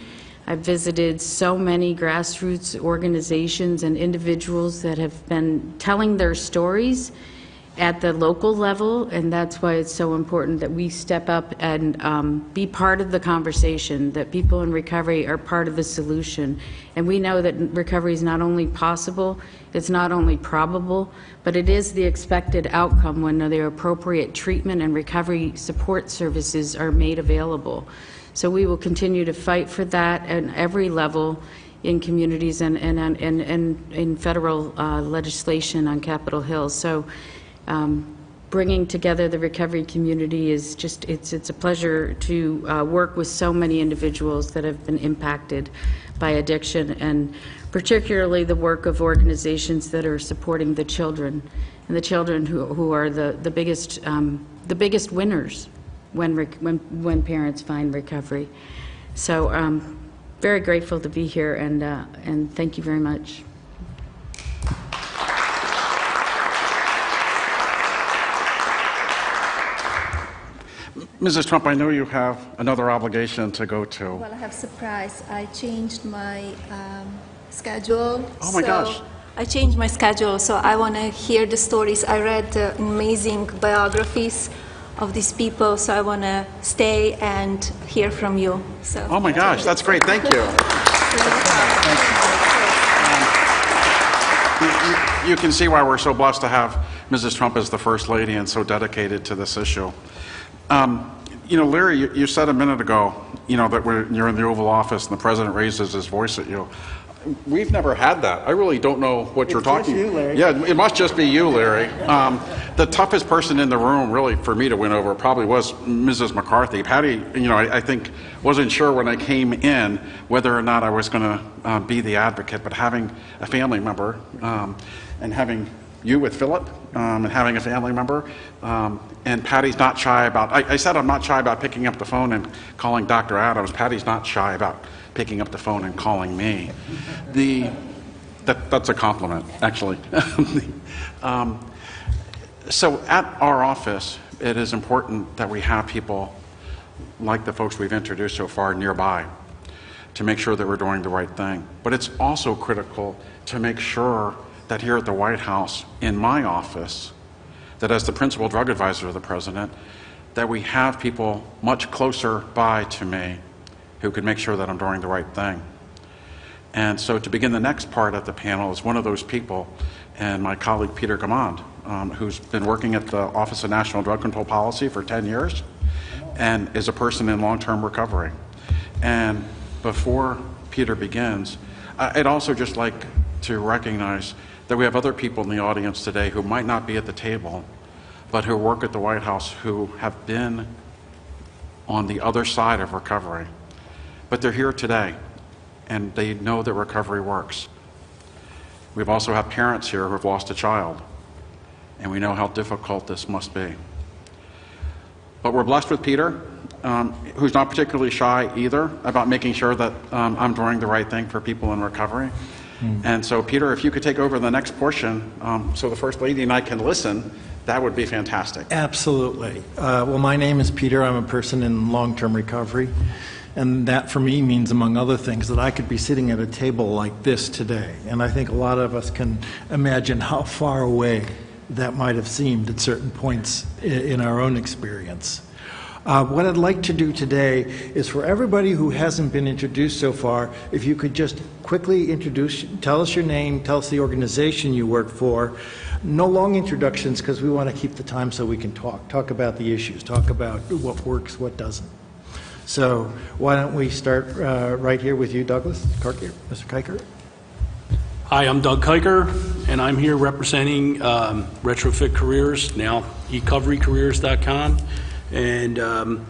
I've visited so many grassroots organizations and individuals that have been telling their stories at the local level, and that's why it's so important that we step up and be part of the conversation, that people in recovery are part of the solution. And we know that recovery is not only possible, it's not only probable, but it is the expected outcome when the appropriate treatment and recovery support services are made available. So we will continue to fight for that at every level in communities and in federal legislation on Capitol Hill. So bringing together the recovery community is just, it's a pleasure to work with so many individuals that have been impacted by addiction, and particularly the work of organizations that are supporting the children, and the children who are the biggest winners when parents find recovery. So very grateful to be here, and thank you very much. Mrs. Trump, I know you have another obligation to go to. Well, I have a surprise. I changed my schedule. Oh my gosh. I changed my schedule, so I want to hear the stories. I read amazing biographies of these people, so I want to stay and hear from you. So. Oh my gosh, that's great. Thank you. You can see why we're so blessed to have Mrs. Trump as the First Lady and so dedicated to this issue. You know, Larry, you said a minute ago, you know, that when you're in the Oval Office and the President raises his voice at you. We've never had that. I really don't know what you're talking about. It's just you, Larry. Yeah, it must just be you, Larry. The toughest person in the room, really, for me to win over probably was Mrs. McCarthy. Patty, you know, I think wasn't sure when I came in whether or not I was going to be the advocate, but having a family member and having you with Philip and having a family member, and Patty's not shy about, I said I'm not shy about picking up the phone and calling Dr. Adams. Patty's not shy about picking up the phone and calling me. That's a compliment, actually. So at our office, it is important that we have people like the folks we've introduced so far nearby to make sure that we're doing the right thing. But it's also critical to make sure that here at the White House, in my office, that as the principal drug advisor of the President, that we have people much closer by to me who can make sure that I'm doing the right thing. And so to begin the next part of the panel is one of those people, and my colleague Peter Gamond, who's been working at the Office of National Drug Control Policy for 10 years and is a person in long-term recovery. And before Peter begins, I'd also just like to recognize that we have other people in the audience today who might not be at the table, but who work at the White House who have been on the other side of recovery. But they're here today, and they know that recovery works. We've also had parents here who have lost a child, and we know how difficult this must be. But we're blessed with Peter, who's not particularly shy either about making sure that I'm doing the right thing for people in recovery. And so, Peter, if you could take over the next portion so the First Lady and I can listen, that would be fantastic. Absolutely. Well, my name is Peter. I'm a person in long-term recovery. And that, for me, means, among other things, that I could be sitting at a table like this today. And I think a lot of us can imagine how far away that might have seemed at certain points in our own experience. What I'd like to do today is, for everybody who hasn't been introduced so far, if you could just quickly tell us your name, tell us the organization you work for. No long introductions, because we want to keep the time so we can talk about the issues, talk about what works, what doesn't. So why don't we start right here with you, Douglas Kiker, Mr. Kiker. Hi, I'm Doug Kiker, and I'm here representing Retrofit Careers, now ecoverycareers.com. And I'm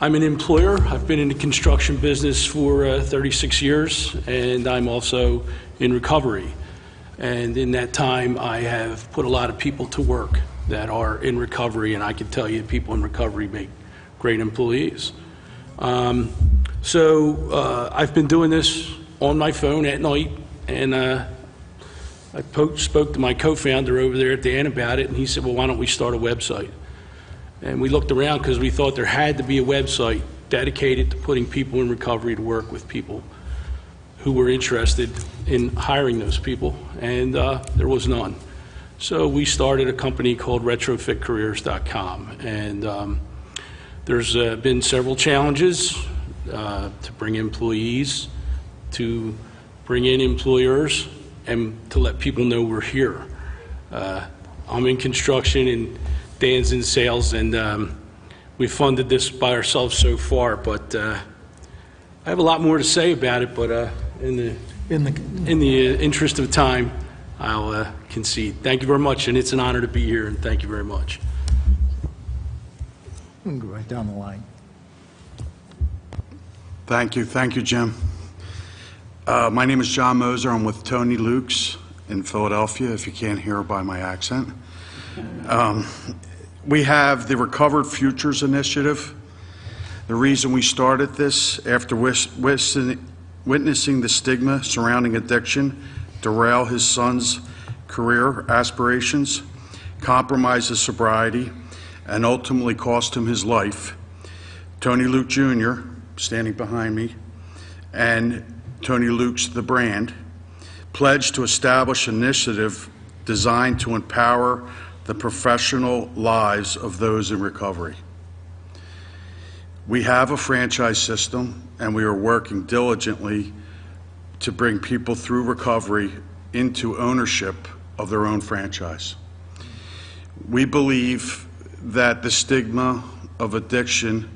an employer. I've been in the construction business for 36 years, and I'm also in recovery. And in that time, I have put a lot of people to work that are in recovery, and I can tell you people in recovery make great employees. I've been doing this on my phone at night, and I spoke to my co-founder over there at Dan about it, and he said, well, why don't we start a website? And we looked around because we thought there had to be a website dedicated to putting people in recovery to work with people who were interested in hiring those people, and there was none. So we started a company called retrofitcareers.com, and there's been several challenges to bring employees, to bring in employers, and to let people know we're here. I'm in construction and Dan's in sales, and we funded this by ourselves so far, but I have a lot more to say about it, but in the interest of time, I'll concede. Thank you very much, and it's an honor to be here, and thank you very much. We can go right down the line. Thank you, Jim. My name is John Moser. I'm with Tony Luke's in Philadelphia, if you can't hear by my accent. We have the Recovered Futures Initiative. The reason we started this, after witnessing the stigma surrounding addiction derail his son's career aspirations, compromise his sobriety, and ultimately cost him his life, Tony Luke Jr., standing behind me, and Tony Luke's The Brand, pledged to establish an initiative designed to empower the professional lives of those in recovery. We have a franchise system, and we are working diligently to bring people through recovery into ownership of their own franchise. We believe that the stigma of addiction,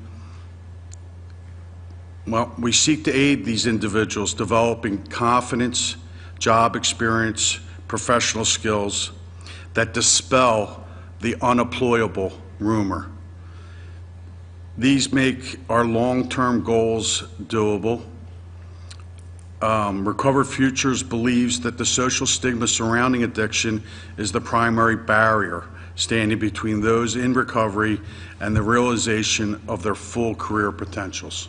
well, we seek to aid these individuals developing confidence, job experience, professional skills that dispel the unemployable rumor. These make our long-term goals doable. Recovered Futures believes that the social stigma surrounding addiction is the primary barrier standing between those in recovery and the realization of their full career potentials.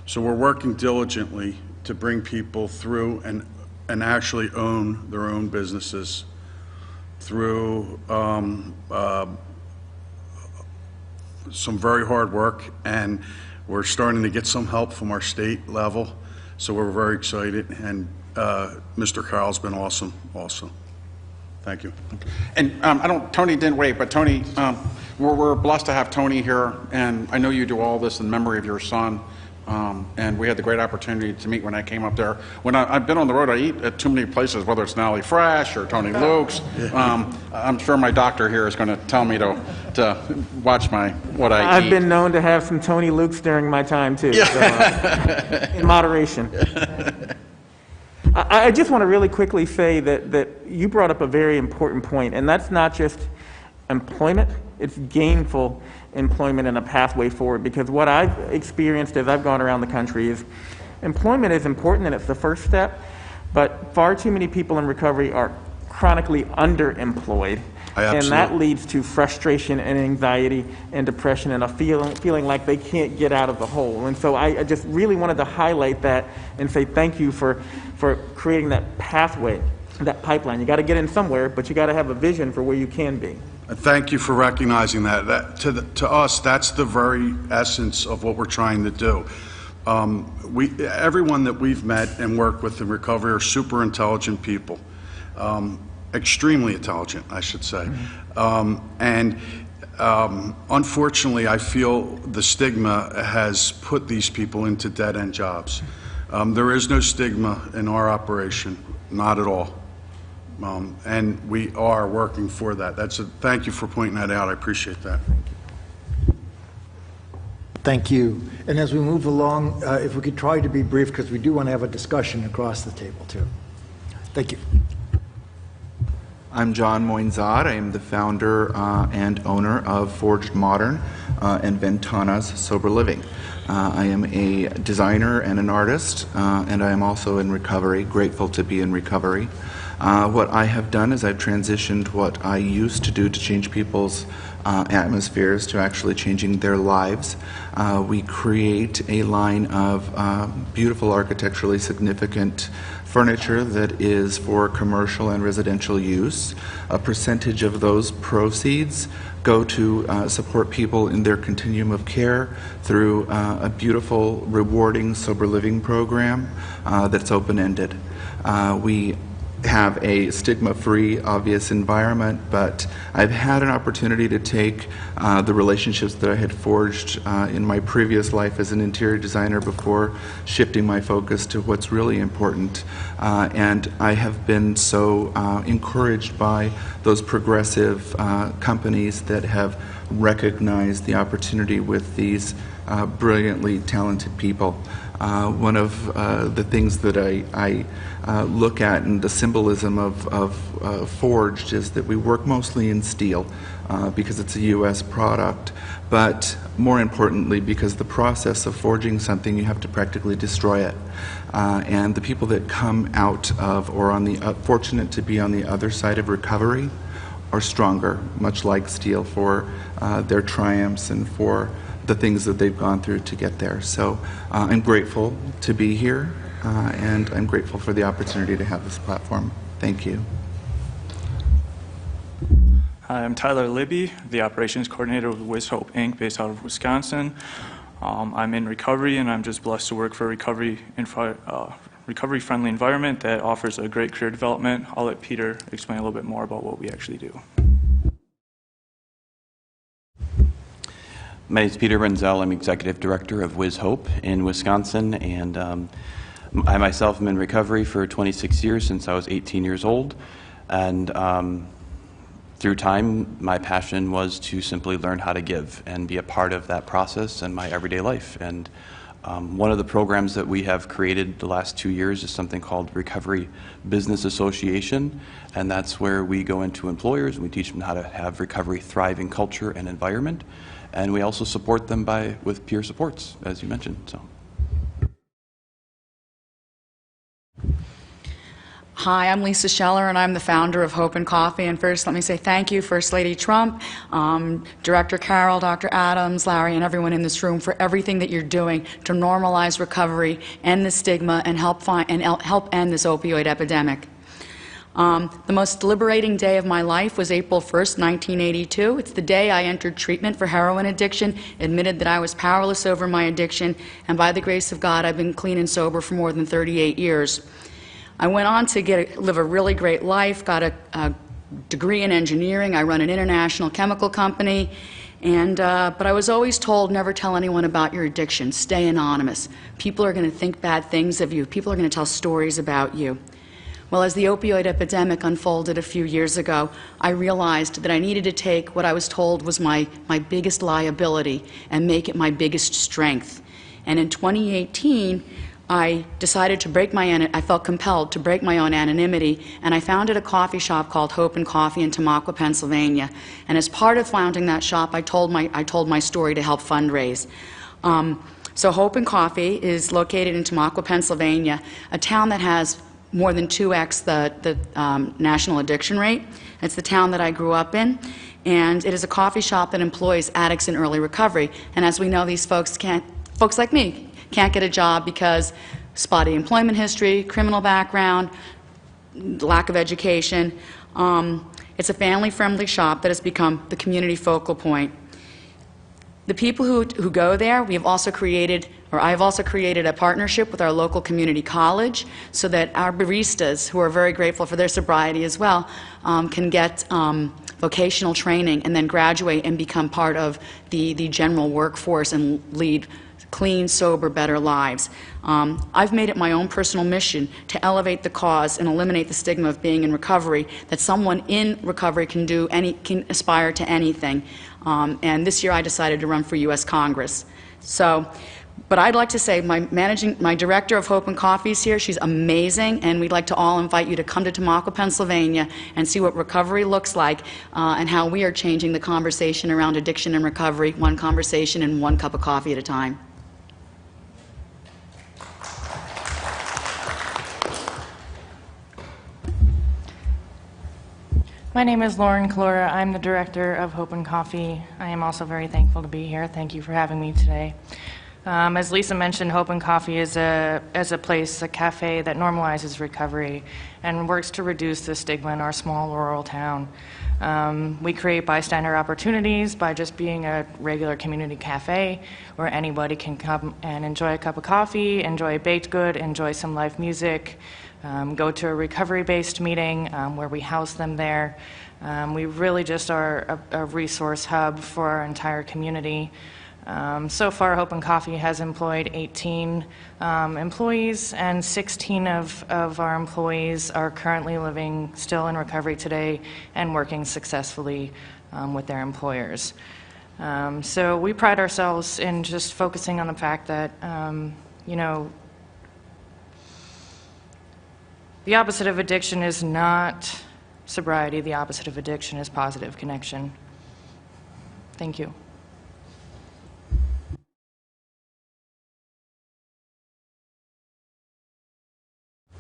So we're working diligently to bring people through and actually own their own businesses through some very hard work, and we're starting to get some help from our state level, so we're very excited, and Mr. Carroll's been awesome also. Thank you. And Tony didn't wait, but Tony, we're blessed to have Tony here, and I know you do all this in memory of your son. And we had the great opportunity to meet when I came up there. When I've been on the road, I eat at too many places, whether it's Nally Fresh or Tony Luke's. I'm sure my doctor here is going to tell me to watch what I eat. I've been known to have some Tony Luke's during my time too, so, in moderation. I just want to really quickly say that you brought up a very important point, and that's not just employment, it's gainful employment and a pathway forward, because what I've experienced as I've gone around the country is employment is important and it's the first step, but far too many people in recovery are chronically underemployed, and that leads to frustration and anxiety and depression and a feeling like they can't get out of the hole. And so I just really wanted to highlight that and say thank you for creating that pathway, that pipeline. You got to get in somewhere, but you got to have a vision for where you can be. Thank you for recognizing that. To us, that's the very essence of what we're trying to do. Everyone that we've met and worked with in recovery are super intelligent people, extremely intelligent, I should say. Unfortunately, I feel the stigma has put these people into dead-end jobs. There is no stigma in our operation, not at all. And we are working for that. Thank you for pointing that out. I appreciate that. Thank you. And as we move along, if we could try to be brief, because we do want to have a discussion across the table, too. Thank you. I'm John Moinzad. I am the founder and owner of Forged Modern and Ventana's Sober Living. I am a designer and an artist, and I am also in recovery, grateful to be in recovery. What I have done is I've transitioned what I used to do to change people's atmospheres to actually changing their lives. We create a line of beautiful architecturally significant furniture that is for commercial and residential use. A percentage of those proceeds go to support people in their continuum of care through a beautiful, rewarding, sober living program that's open-ended. We have a stigma-free, obvious environment, but I've had an opportunity to take the relationships that I had forged in my previous life as an interior designer before shifting my focus to what's really important. And I have been so encouraged by those progressive companies that have recognized the opportunity with these brilliantly talented people. One of the things that I look at and the symbolism of Forged is that we work mostly in steel because it's a U.S. product, but more importantly because the process of forging something, you have to practically destroy it. And the people that come out of or on the fortunate to be on the other side of recovery are stronger, much like steel, for their triumphs and for the things that they've gone through to get there. So I'm grateful to be here, and I'm grateful for the opportunity to have this platform. Thank you. Hi, I'm Tyler Libby, the Operations Coordinator with WizHope Inc., based out of Wisconsin. I'm in recovery, and I'm just blessed to work for a recovery-friendly environment that offers a great career development. I'll let Peter explain a little bit more about what we actually do. My name is Peter Renzel. I'm Executive Director of WizHope in Wisconsin, and I myself am in recovery for 26 years, since I was 18 years old. And through time, my passion was to simply learn how to give and be a part of that process in my everyday life. And one of the programs that we have created the last 2 years is something called Recovery Business Association, and that's where we go into employers and we teach them how to have recovery thriving culture and environment, and we also support them with peer supports, as you mentioned. So. Hi, I'm Lisa Scheller, and I'm the founder of Hope and Coffee. And first, let me say thank you, First Lady Trump, Director Carroll, Dr. Adams, Larry, and everyone in this room for everything that you're doing to normalize recovery, end the stigma, and help end this opioid epidemic. The most liberating day of my life was April 1st, 1982. It's the day I entered treatment for heroin addiction, admitted that I was powerless over my addiction, and by the grace of God, I've been clean and sober for more than 38 years. I went on to live a really great life, got a degree in engineering. I run an international chemical company, but I was always told, never tell anyone about your addiction. Stay anonymous. People are going to think bad things of you. People are going to tell stories about you. Well, as the opioid epidemic unfolded a few years ago, I realized that I needed to take what I was told was my biggest liability and make it my biggest strength. And in 2018, I decided to I felt compelled to break my own anonymity, and I founded a coffee shop called Hope and Coffee in Tamaqua, Pennsylvania. And as part of founding that shop, I told my story to help fundraise. So Hope and Coffee is located in Tamaqua, Pennsylvania, a town that has more than 2x the national addiction rate. It's the town that I grew up in, and it is a coffee shop that employs addicts in early recovery. And as we know, these folks like me, can't get a job because spotty employment history, criminal background, lack of education. It's a family-friendly shop that has become the community focal point. The people who go there, I've also created a partnership with our local community college so that our baristas, who are very grateful for their sobriety as well, can get vocational training and then graduate and become part of the general workforce and lead clean, sober, better lives. I've made it my own personal mission to elevate the cause and eliminate the stigma of being in recovery, that someone in recovery can aspire to anything. And this year I decided to run for U.S. Congress. But I'd like to say my director of Hope and Coffee is here. She's amazing, and we'd like to all invite you to come to Tamaqua, Pennsylvania, and see what recovery looks like and how we are changing the conversation around addiction and recovery, one conversation and one cup of coffee at a time. My name is Lauren Kalora. I'm the director of Hope and Coffee. I am also very thankful to be here. Thank you for having me today. As Lisa mentioned, Hope and Coffee is a cafe that normalizes recovery and works to reduce the stigma in our small rural town. We create bystander opportunities by just being a regular community cafe where anybody can come and enjoy a cup of coffee, enjoy a baked good, enjoy some live music, go to a recovery-based meeting where we house them there. We really just are a resource hub for our entire community. So far, Hope and Coffee has employed 18 employees, and 16 of our employees are currently living still in recovery today and working successfully with their employers. So we pride ourselves in just focusing on the fact that, the opposite of addiction is not sobriety. The opposite of addiction is positive connection. Thank you.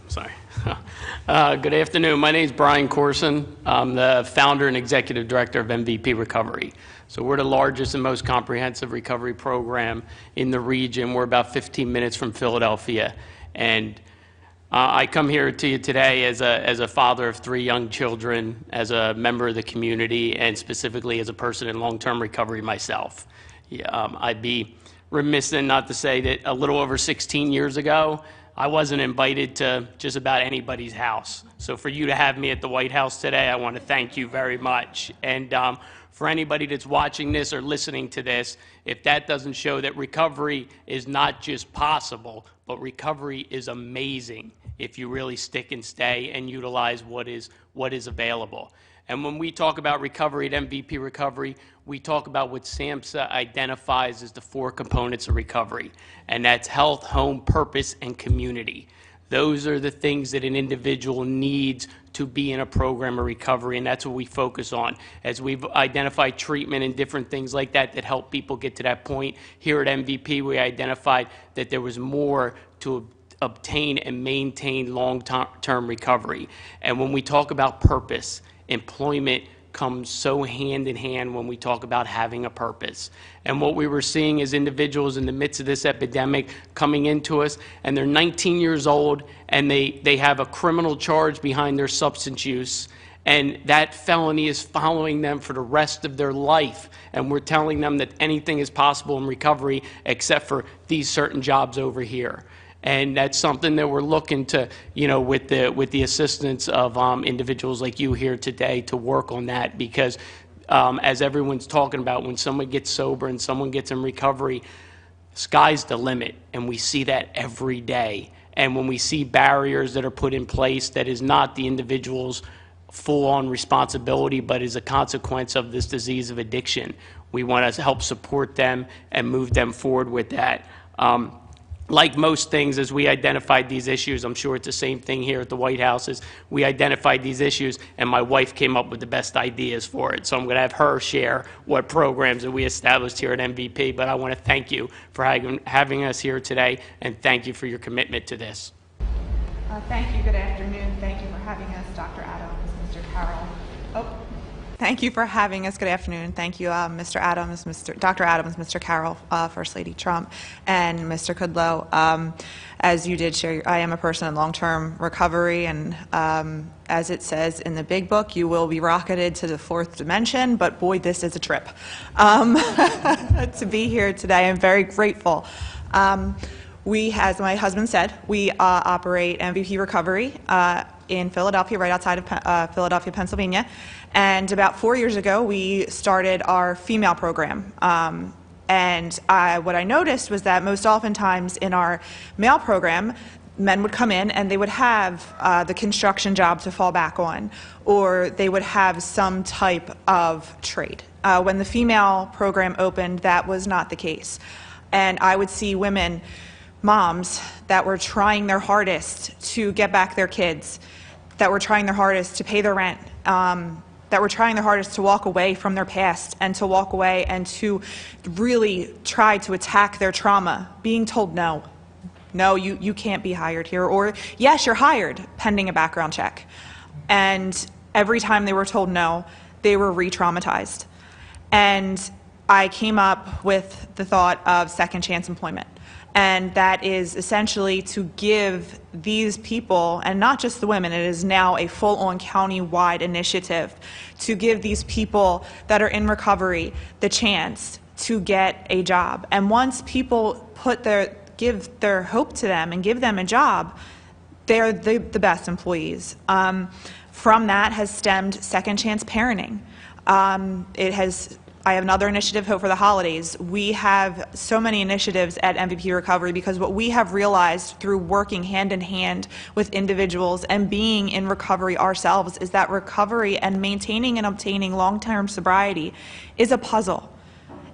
Sorry. Good afternoon. My name is Brian Corson. I'm the founder and executive director of MVP Recovery. So we're the largest and most comprehensive recovery program in the region. We're about 15 minutes from Philadelphia. And I come here to you today as a father of 3 young children, as a member of the community, and specifically as a person in long-term recovery myself. I'd be remiss not to say that a little over 16 years ago, I wasn't invited to just about anybody's house. So for you to have me at the White House today, I want to thank you very much. And for anybody that's watching this or listening to this, if that doesn't show that recovery is not just possible, but recovery is amazing if you really stick and stay and utilize what is available. And when we talk about recovery at MVP Recovery, we talk about what SAMHSA identifies as the 4 components of recovery, and that's health, home, purpose, and community. Those are the things that an individual needs to be in a program of recovery, and that's what we focus on. As we've identified treatment and different things like that that help people get to that point, here at MVP we identified that there was more to obtain and maintain long-term recovery. And when we talk about purpose, employment comes so hand in hand when we talk about having a purpose. And what we were seeing is individuals in the midst of this epidemic coming into us, and they're 19 years old, and they have a criminal charge behind their substance use, and that felony is following them for the rest of their life. And we're telling them that anything is possible in recovery except for these certain jobs over here. And that's something that we're looking to, with the assistance of individuals like you here today to work on that, because as everyone's talking about, when someone gets sober and someone gets in recovery, sky's the limit, and we see that every day. And when we see barriers that are put in place that is not the individual's full-on responsibility, but is a consequence of this disease of addiction, we want to help support them and move them forward with that. Like most things, as we identified these issues, I'm sure it's the same thing here at the White House, is we identified these issues, and my wife came up with the best ideas for it. So I'm going to have her share what programs that we established here at MVP, but I want to thank you for having us here today, and thank you for your commitment to this. Thank you. Good afternoon. Thank you for having us, Dr. Adams, Mr. Carroll. Thank you for having us. Good afternoon. Thank you, Mr. Adams, Dr. Adams, Mr. Carroll, First Lady Trump, and Mr. Kudlow. As you did share, I am a person in long-term recovery, and as it says in the big book, you will be rocketed to the 4th dimension, but boy, this is a trip. To be here today, I'm very grateful. As my husband said, we operate MVP Recovery in Philadelphia, right outside of Philadelphia, Pennsylvania. And about 4 years ago, we started our female program. And what I noticed was that most oftentimes in our male program, men would come in and they would have the construction job to fall back on, or they would have some type of trade. When the female program opened, that was not the case. And I would see women, moms, that were trying their hardest to get back their kids, that were trying their hardest to pay their rent, that were trying their hardest to walk away from their past and to walk away and to really try to attack their trauma, being told no, you can't be hired here, or yes, you're hired, pending a background check. And every time they were told no, they were re-traumatized. And I came up with the thought of second chance employment. And that is essentially to give these people, and not just the women, it is now a full-on county-wide initiative, to give these people that are in recovery the chance to get a job. And once people give their hope to them and give them a job, they're the best employees. From that has stemmed second chance parenting. I have another initiative, Hope for the Holidays. We have so many initiatives at MVP Recovery because what we have realized through working hand in hand with individuals and being in recovery ourselves is that recovery and maintaining and obtaining long-term sobriety is a puzzle,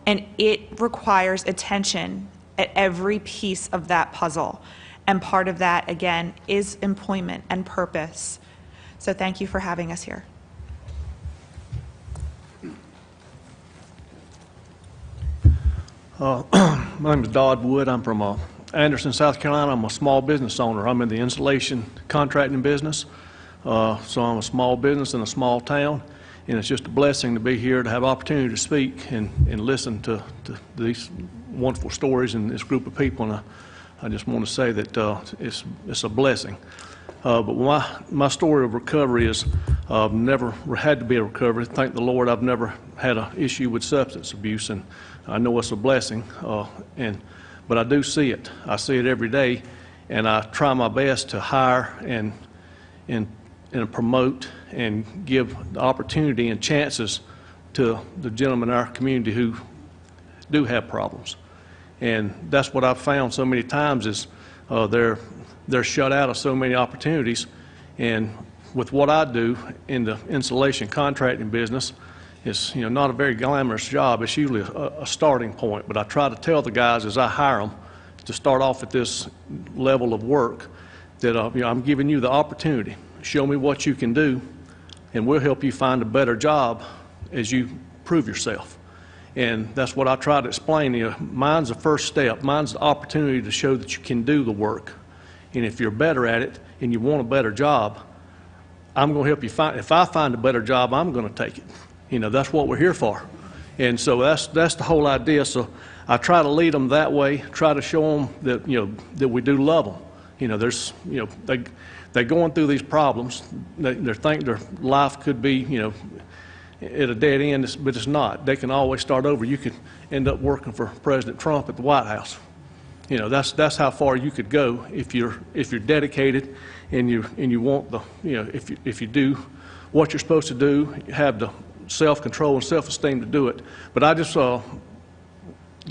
and it requires attention at every piece of that puzzle. And part of that, again, is employment and purpose. So thank you for having us here. My name is Dodd Wood. I'm from Anderson, South Carolina. I'm a small business owner. I'm in the insulation contracting business. So I'm a small business in a small town, and it's just a blessing to be here to have opportunity to speak and listen to these wonderful stories and this group of people. And I just want to say that it's a blessing. But my story of recovery is never had to be a recovery. Thank the Lord I've never had an issue with substance abuse, and I know it's a blessing. But I do see it. I see it every day, and I try my best to hire and promote and give the opportunity and chances to the gentlemen in our community who do have problems. And that's what I've found so many times is they're shut out of so many opportunities. And with what I do in the insulation contracting business, it's not a very glamorous job. It's usually a starting point. But I try to tell the guys as I hire them to start off at this level of work that I'm giving you the opportunity. Show me what you can do, and we'll help you find a better job as you prove yourself. And that's what I try to explain to you. Mine's the first step. Mine's the opportunity to show that you can do the work. And if you're better at it and you want a better job, I'm going to help you find. If I find a better job, I'm going to take it. That's what we're here for. And so that's the whole idea. So I try to lead them that way. Try to show them that that we do love them. There's they're going through these problems. They think their life could be at a dead end, but it's not. They can always start over. You could end up working for President Trump at the White House. That's how far you could go if you're dedicated and you want the if you do what you're supposed to do, you have the self-control and self-esteem to do it. But I just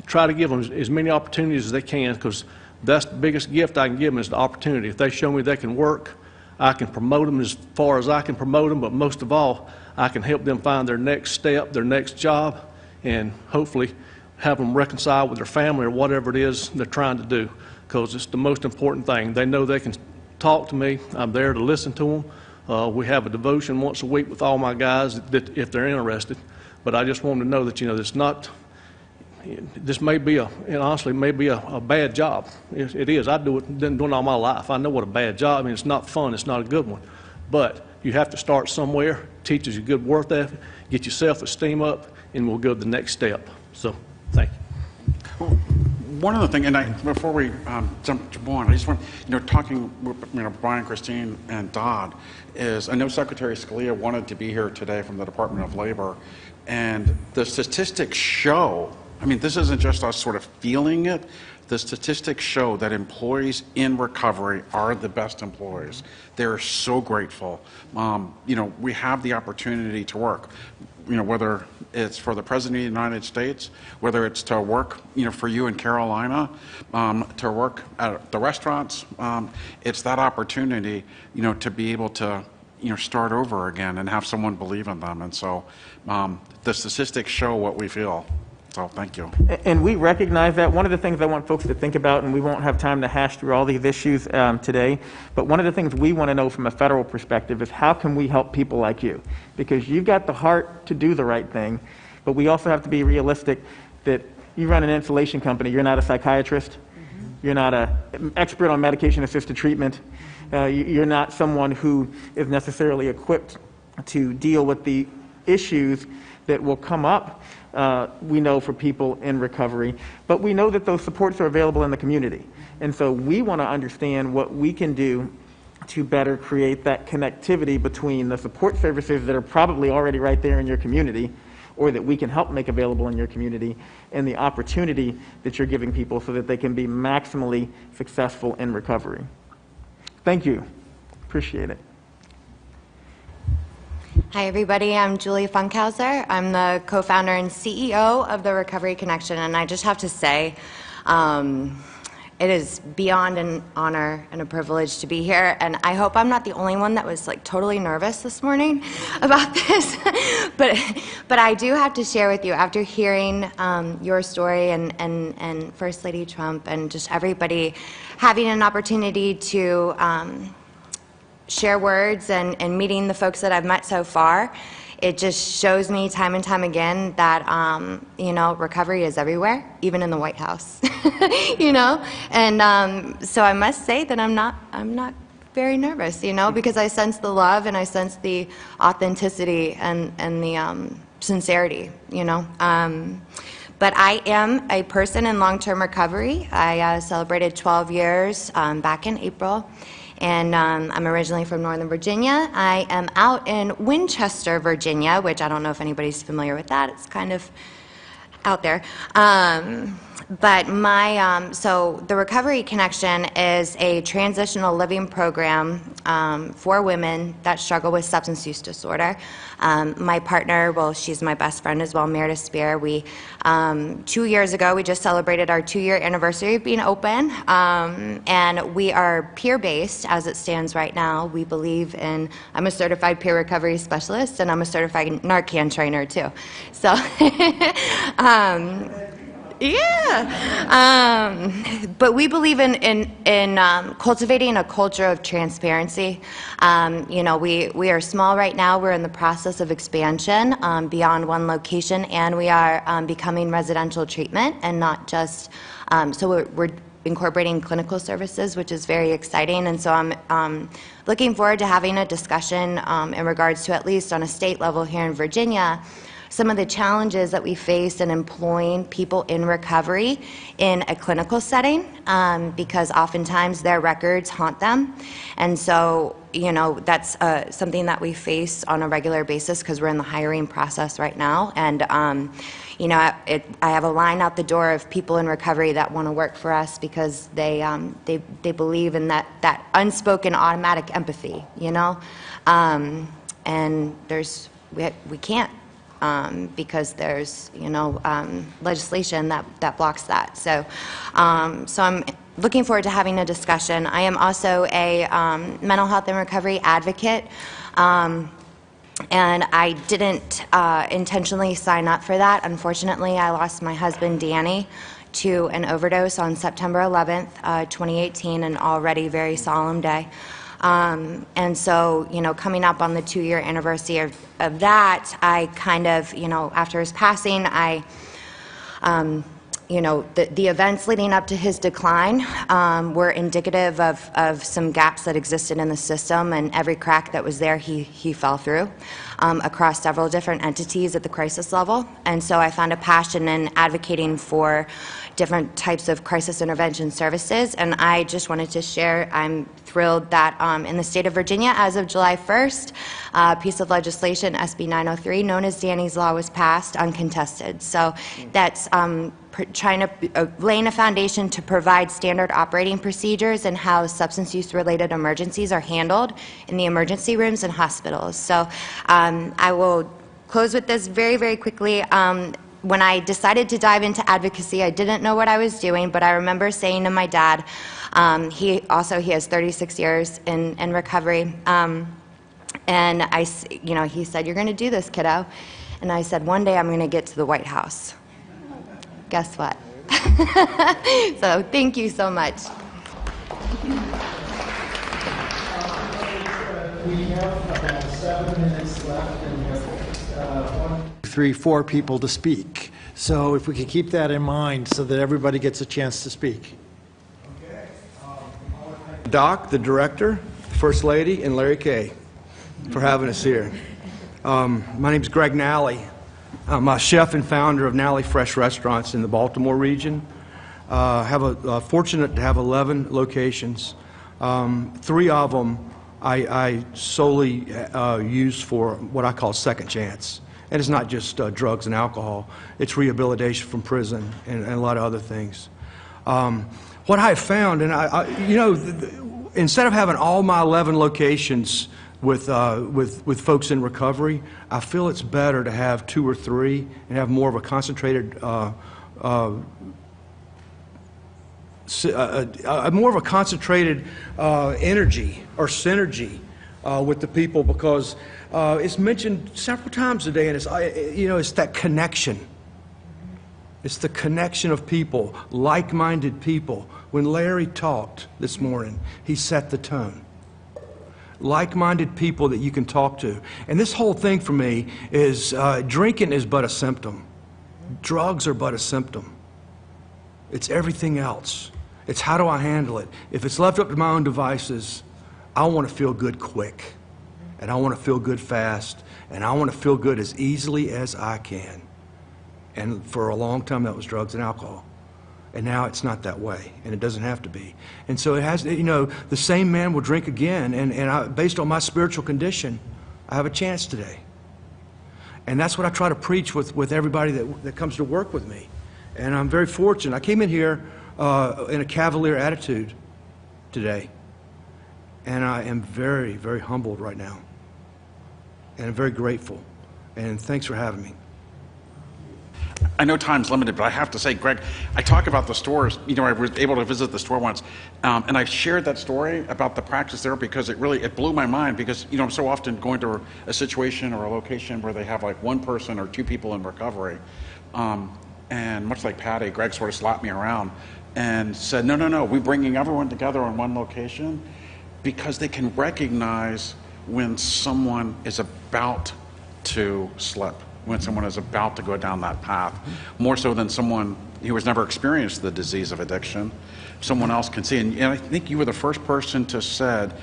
try to give them as many opportunities as they can, because that's the biggest gift I can give them is the opportunity. If they show me they can work, I can promote them as far as I can promote them, but most of all, I can help them find their next step, their next job, and hopefully have them reconcile with their family or whatever it is they're trying to do, because it's the most important thing. They know they can talk to me. I'm there to listen to them. We have a devotion once a week with all my guys that if they're interested. But I just want them to know that it's not. This may be honestly may be a bad job. It is. I been doing it all my life. I know what a bad job. I mean, it's not fun. It's not a good one. But you have to start somewhere. Teaches you good work ethic. Get your self-esteem up, and we'll go to the next step. So, thank you. Well, one other thing, and before we jump on, I just want talking with Brian, Christine, and Dodd is I know Secretary Scalia wanted to be here today from the Department of Labor, and the statistics show. I mean, this isn't just us sort of feeling it. The statistics show that employees in recovery are the best employees. They're so grateful. We have the opportunity to work. Whether it's for the President of the United States, whether it's to work, for you in Carolina, to work at the restaurants, it's that opportunity, to be able to, start over again and have someone believe in them. And so the statistics show what we feel. So thank you. And we recognize that. One of the things I want folks to think about, and we won't have time to hash through all these issues today, but one of the things we want to know from a federal perspective is how can we help people like you? Because you've got the heart to do the right thing, but we also have to be realistic that you run an insulation company. You're not a psychiatrist. You're not an expert on medication-assisted treatment. You're not someone who is necessarily equipped to deal with the issues that will come up, we know, for people in recovery. But we know that those supports are available in the community. And so we want to understand what we can do to better create that connectivity between the support services that are probably already right there in your community, or that we can help make available in your community, and the opportunity that you're giving people so that they can be maximally successful in recovery. Thank you. Appreciate it. Hi, everybody. I'm Julie Funkhauser. I'm the co-founder and CEO of the Recovery Connection, and I just have to say, it is beyond an honor and a privilege to be here, and I hope I'm not the only one that was totally nervous this morning about this. but I do have to share with you, after hearing your story and First Lady Trump and just everybody having an opportunity to share words and meeting the folks that I've met so far, it just shows me time and time again that recovery is everywhere, even in the White House. And so I must say that I'm not very nervous, you know, because I sense the love and I sense the authenticity and the sincerity, you know. But I am a person in long-term recovery. I celebrated 12 years back in April, and I'm originally from Northern Virginia. I am out in Winchester, Virginia, which I don't know if anybody's familiar with that. It's kind of out there. But my, so the Recovery Connection is a transitional living program for women that struggle with substance use disorder. My partner, well, she's my best friend as well, Meredith Spear. We, 2 years ago, we just celebrated our 2-year anniversary of being open, and we are peer-based as it stands right now. We believe in, I'm a certified peer recovery specialist, and I'm a certified Narcan trainer too. So, yeah, but we believe in cultivating a culture of transparency. You know, we are small right now. We're in the process of expansion beyond one location, and we are becoming residential treatment and not just, so we're incorporating clinical services, which is very exciting. And so I'm looking forward to having a discussion in regards to, at least on a state level here in Virginia, some of the challenges that we face in employing people in recovery in a clinical setting, because oftentimes their records haunt them. And so, you know, that's something that we face on a regular basis because we're in the hiring process right now. And, you know, I have a line out the door of people in recovery that want to work for us because they believe in that unspoken automatic empathy, you know. And we can't. Because there's, you know, legislation that blocks that. So, so I'm looking forward to having a discussion. I am also a mental health and recovery advocate, and I didn't intentionally sign up for that. Unfortunately, I lost my husband, Danny, to an overdose on September 11th, 2018, an already very solemn day. And so, you know, coming up on the 2-year anniversary of that, I kind of, you know, after his passing, you know, the events leading up to his decline were indicative of some gaps that existed in the system, and every crack that was there, he fell through across several different entities at the crisis level. And so I found a passion in advocating for different types of crisis intervention services, and I just wanted to share, I'm thrilled that in the state of Virginia, as of July 1st, a piece of legislation, SB 903, known as Danny's Law, was passed uncontested. So that's trying to laying a foundation to provide standard operating procedures and how substance use related emergencies are handled in the emergency rooms and hospitals. So I will close with this very, very quickly. When I decided to dive into advocacy, I didn't know what I was doing, but I remember saying to my dad, he has 36 years in recovery, and you know, he said, "You're going to do this, kiddo," and I said, "One day I'm going to get to the White House." Guess what? So thank you so much. We have about 7 minutes left, and we have 3, 4 people to speak. So if we could keep that in mind so that everybody gets a chance to speak. Okay. Doc, the director, First Lady, and Larry Kay for having us here. My name's Greg Nally. I'm a chef and founder of Nally Fresh Restaurants in the Baltimore region. Fortunate to have 11 locations. 3 of them I solely use for what I call second chance. And it's not just drugs and alcohol. It's rehabilitation from prison and a lot of other things. What I found, and you know, instead of having all my 11 locations with folks in recovery, I feel it's better to have 2 or 3 and have more of a concentrated, energy or synergy with the people, because it's mentioned several times today, and it's, you know, it's that connection. It's the connection of people, like-minded people. When Larry talked this morning, he set the tone. Like-minded people that you can talk to. And this whole thing for me is drinking is but a symptom. Drugs are but a symptom. It's everything else. It's how do I handle it. If it's left up to my own devices, I want to feel good quick, and I want to feel good fast, and I want to feel good as easily as I can. And for a long time, that was drugs and alcohol. And now it's not that way, and it doesn't have to be. And so it has, you know, the same man will drink again, and based on my spiritual condition, I have a chance today. And that's what I try to preach with everybody that comes to work with me. And I'm very fortunate. I came in here in a cavalier attitude today, and I am very, very humbled right now. And I'm very grateful. And thanks for having me. I know time's limited, but I have to say, Greg, I talk about the stores. You know, I was able to visit the store once, and I shared that story about the practice there because it blew my mind, because, you know, I'm so often going to a situation or a location where they have like one person or two people in recovery, and much like Patty, Greg sort of slapped me around and said, no, we're bringing everyone together in one location because they can recognize when someone is about to slip, when someone is about to go down that path, more so than someone who has never experienced the disease of addiction. Someone else can see. And I think you were the first person to said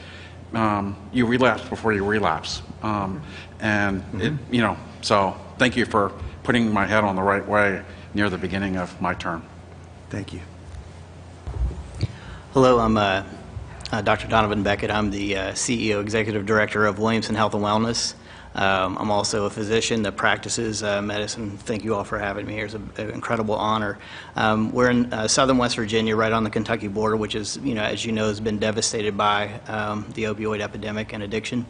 you relapse before you relapse. You know, so thank you for putting my head on the right way near the beginning of my term. Thank you. Hello, I'm Dr. Donovan Beckett. I'm the CEO, Executive Director of Williamson Health and Wellness. I'm also a physician that practices medicine. Thank you all for having me here. It's an incredible honor. We're in southern West Virginia, right on the Kentucky border, which is, you know, as you know, has been devastated by the opioid epidemic and addiction.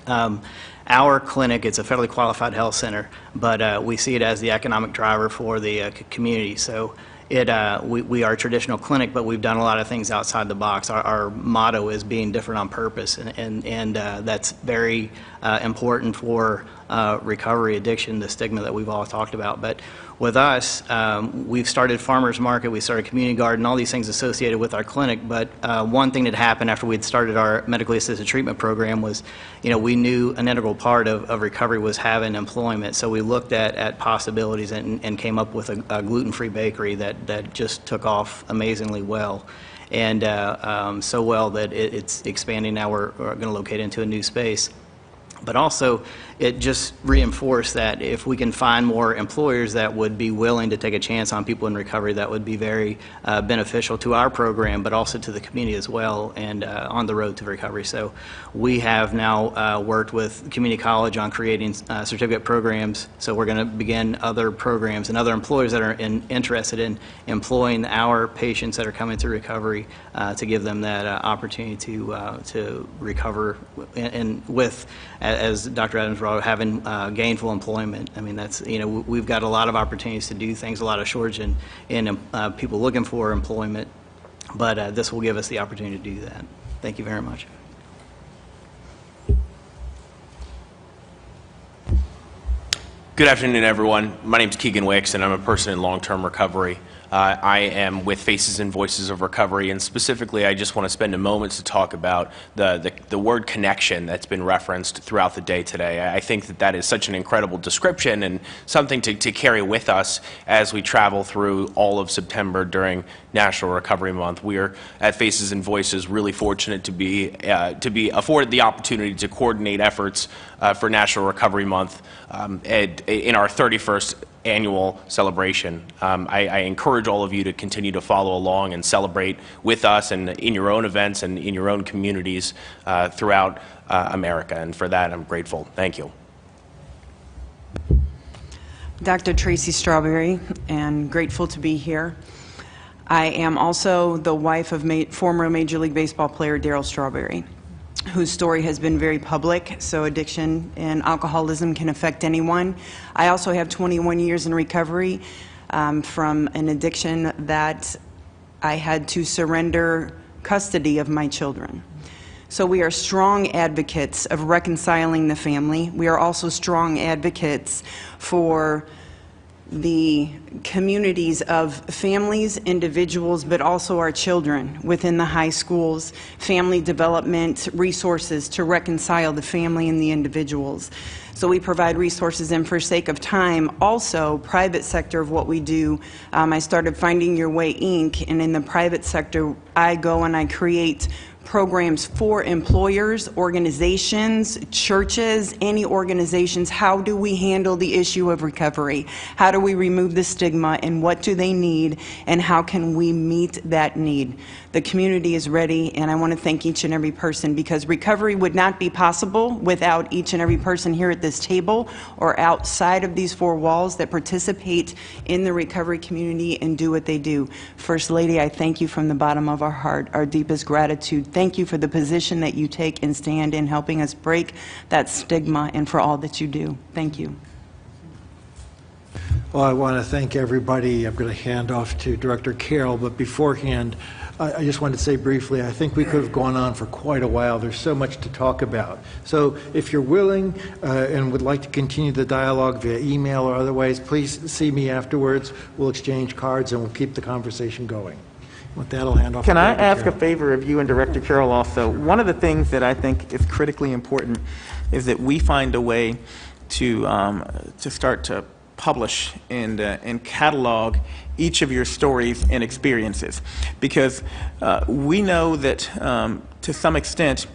Our clinic, it's a federally qualified health center, but we see it as the economic driver for the community. So we are a traditional clinic, but we've done a lot of things outside the box. Our motto is being different on purpose, and that's very important for recovery, addiction, the stigma that we've all talked about. But with us, we've started farmers market, we started community garden, all these things associated with our clinic. But one thing that happened after we'd started our medically assisted treatment program was, you know, we knew an integral part of recovery was having employment. So we looked at possibilities and came up with a gluten-free bakery that just took off amazingly well. And so well that it's expanding. Now we're going to locate into a new space. But also, it just reinforced that if we can find more employers that would be willing to take a chance on people in recovery, that would be very beneficial to our program, but also to the community as well, and on the road to recovery. So we have now worked with community college on creating certificate programs. So we're going to begin other programs and other employers that are interested in employing our patients that are coming through recovery to give them that opportunity to recover, and with, as Dr. Adams brought up, having gainful employment. I mean, that's, you know, we've got a lot of opportunities to do things, a lot of shortage in people looking for employment, but this will give us the opportunity to do that. Thank you very much. Good afternoon, everyone. My name is Keegan Wicks, and I'm a person in long-term recovery. I am with Faces and Voices of Recovery, and specifically I just want to spend a moment to talk about the word connection that's been referenced throughout the day today. I think that is such an incredible description and something to carry with us as we travel through all of September during National Recovery Month. We are at Faces and Voices really fortunate to be afforded the opportunity to coordinate efforts for National Recovery Month in our 31st annual celebration. I encourage all of you to continue to follow along and celebrate with us and in your own events and in your own communities throughout America, and for that I'm grateful. Thank you. Dr. Tracy Strawberry, and grateful to be here. I am also the wife of former Major League Baseball player Darryl Strawberry, whose story has been very public, so addiction and alcoholism can affect anyone. I also have 21 years in recovery from an addiction that I had to surrender custody of my children. So we are strong advocates of reconciling the family. We are also strong advocates for the communities of families, individuals, but also our children within the high schools, family development resources to reconcile the family and the individuals. So we provide resources, and for sake of time, also private sector of what we do. I started Finding Your Way, Inc., and in the private sector, I go and I create programs for employers, organizations, churches, any organizations. How do we handle the issue of recovery? How do we remove the stigma, and what do they need, and how can we meet that need? The community is ready, and I want to thank each and every person, because recovery would not be possible without each and every person here at this table or outside of these four walls that participate in the recovery community and do what they do. First Lady, I thank you from the bottom of our heart, our deepest gratitude. Thank you for the position that you take and stand in helping us break that stigma, and for all that you do. Thank you. Well, I want to thank everybody. I'm going to hand off to Director Carroll, but beforehand, I just wanted to say briefly, I think we could have gone on for quite a while. There's so much to talk about. So if you're willing and would like to continue the dialogue via email or otherwise, please see me afterwards. We'll exchange cards and we'll keep the conversation going. With that, I'll hand off to Can I Director ask Carroll. a favor of you and Director Carroll also? One of the things that I think is critically important is that we find a way to start to publish and catalog each of your stories and experiences, because we know that to some extent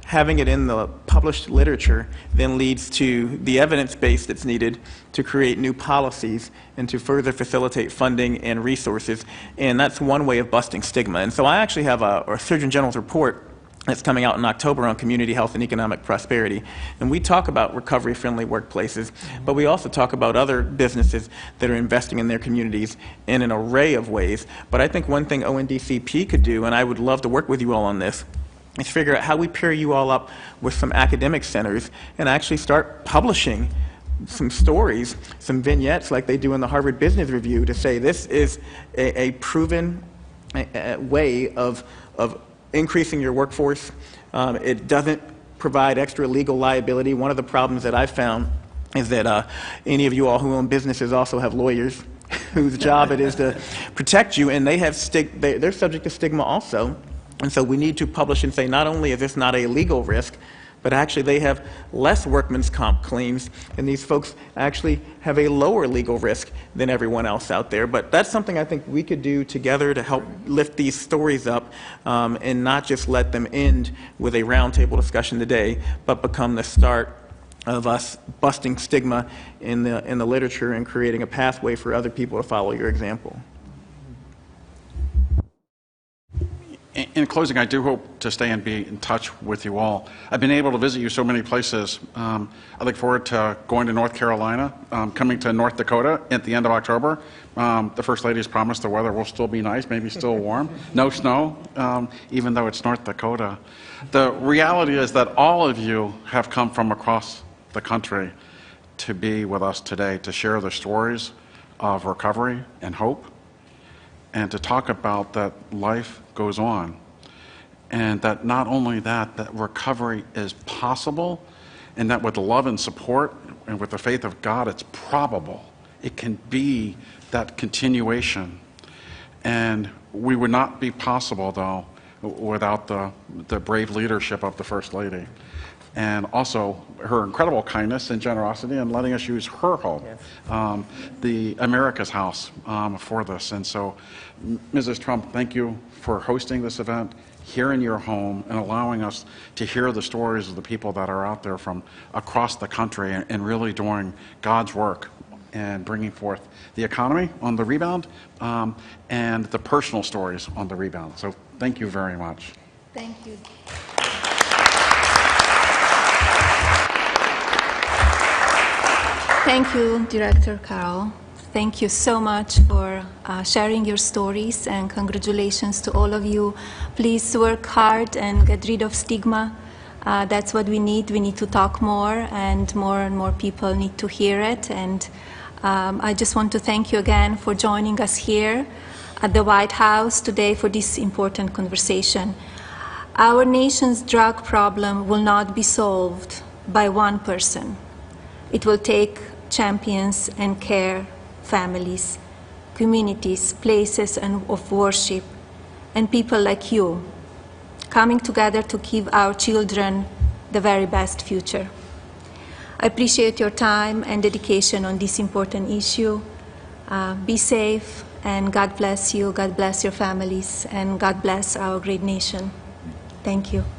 having it in the published literature then leads to the evidence base that's needed to create new policies and to further facilitate funding and resources, and that's one way of busting stigma. And so I actually have a Surgeon General's report that's coming out in October on community health and economic prosperity. And we talk about recovery-friendly workplaces, but we also talk about other businesses that are investing in their communities in an array of ways. But I think one thing ONDCP could do, and I would love to work with you all on this, is figure out how we pair you all up with some academic centers and actually start publishing some stories, some vignettes like they do in the Harvard Business Review, to say this is a proven way of increasing your workforce. It doesn't provide extra legal liability. One of the problems that I've found is that any of you all who own businesses also have lawyers whose job it is to protect you, and they have they're subject to stigma also. And so we need to publish and say not only is this not a legal risk, but actually they have less workman's comp claims, and these folks actually have a lower legal risk than everyone else out there. But that's something I think we could do together to help lift these stories up and not just let them end with a roundtable discussion today, but become the start of us busting stigma in the literature and creating a pathway for other people to follow your example. In closing, I do hope to stay and be in touch with you all. I've been able to visit you so many places. I look forward to going to North Carolina, coming to North Dakota at the end of October. The First Lady has promised the weather will still be nice, maybe still warm. No snow, even though it's North Dakota. The reality is that all of you have come from across the country to be with us today, to share the stories of recovery and hope, and to talk about that life goes on, and that not only that recovery is possible, and that with the love and support and with the faith of God, it's probable. It can be that continuation. And we would not be possible, though, without the brave leadership of the First Lady. And also her incredible kindness and generosity in letting us use her home, the America's House, for this. And so, Mrs. Trump, thank you for hosting this event here in your home and allowing us to hear the stories of the people that are out there from across the country and really doing God's work and bringing forth the economy on the rebound and the personal stories on the rebound. So thank you very much. Thank you. Thank you, Director Carroll. Thank you so much for sharing your stories, and congratulations to all of you. Please work hard and get rid of stigma. That's what we need. We need to talk more, and more people need to hear it. And I just want to thank you again for joining us here at the White House today for this important conversation. Our nation's drug problem will not be solved by one person. It will take champions and care, families, communities, places of worship, and people like you coming together to give our children the very best future. I appreciate your time and dedication on this important issue. Be safe, and God bless you, God bless your families, and God bless our great nation. Thank you.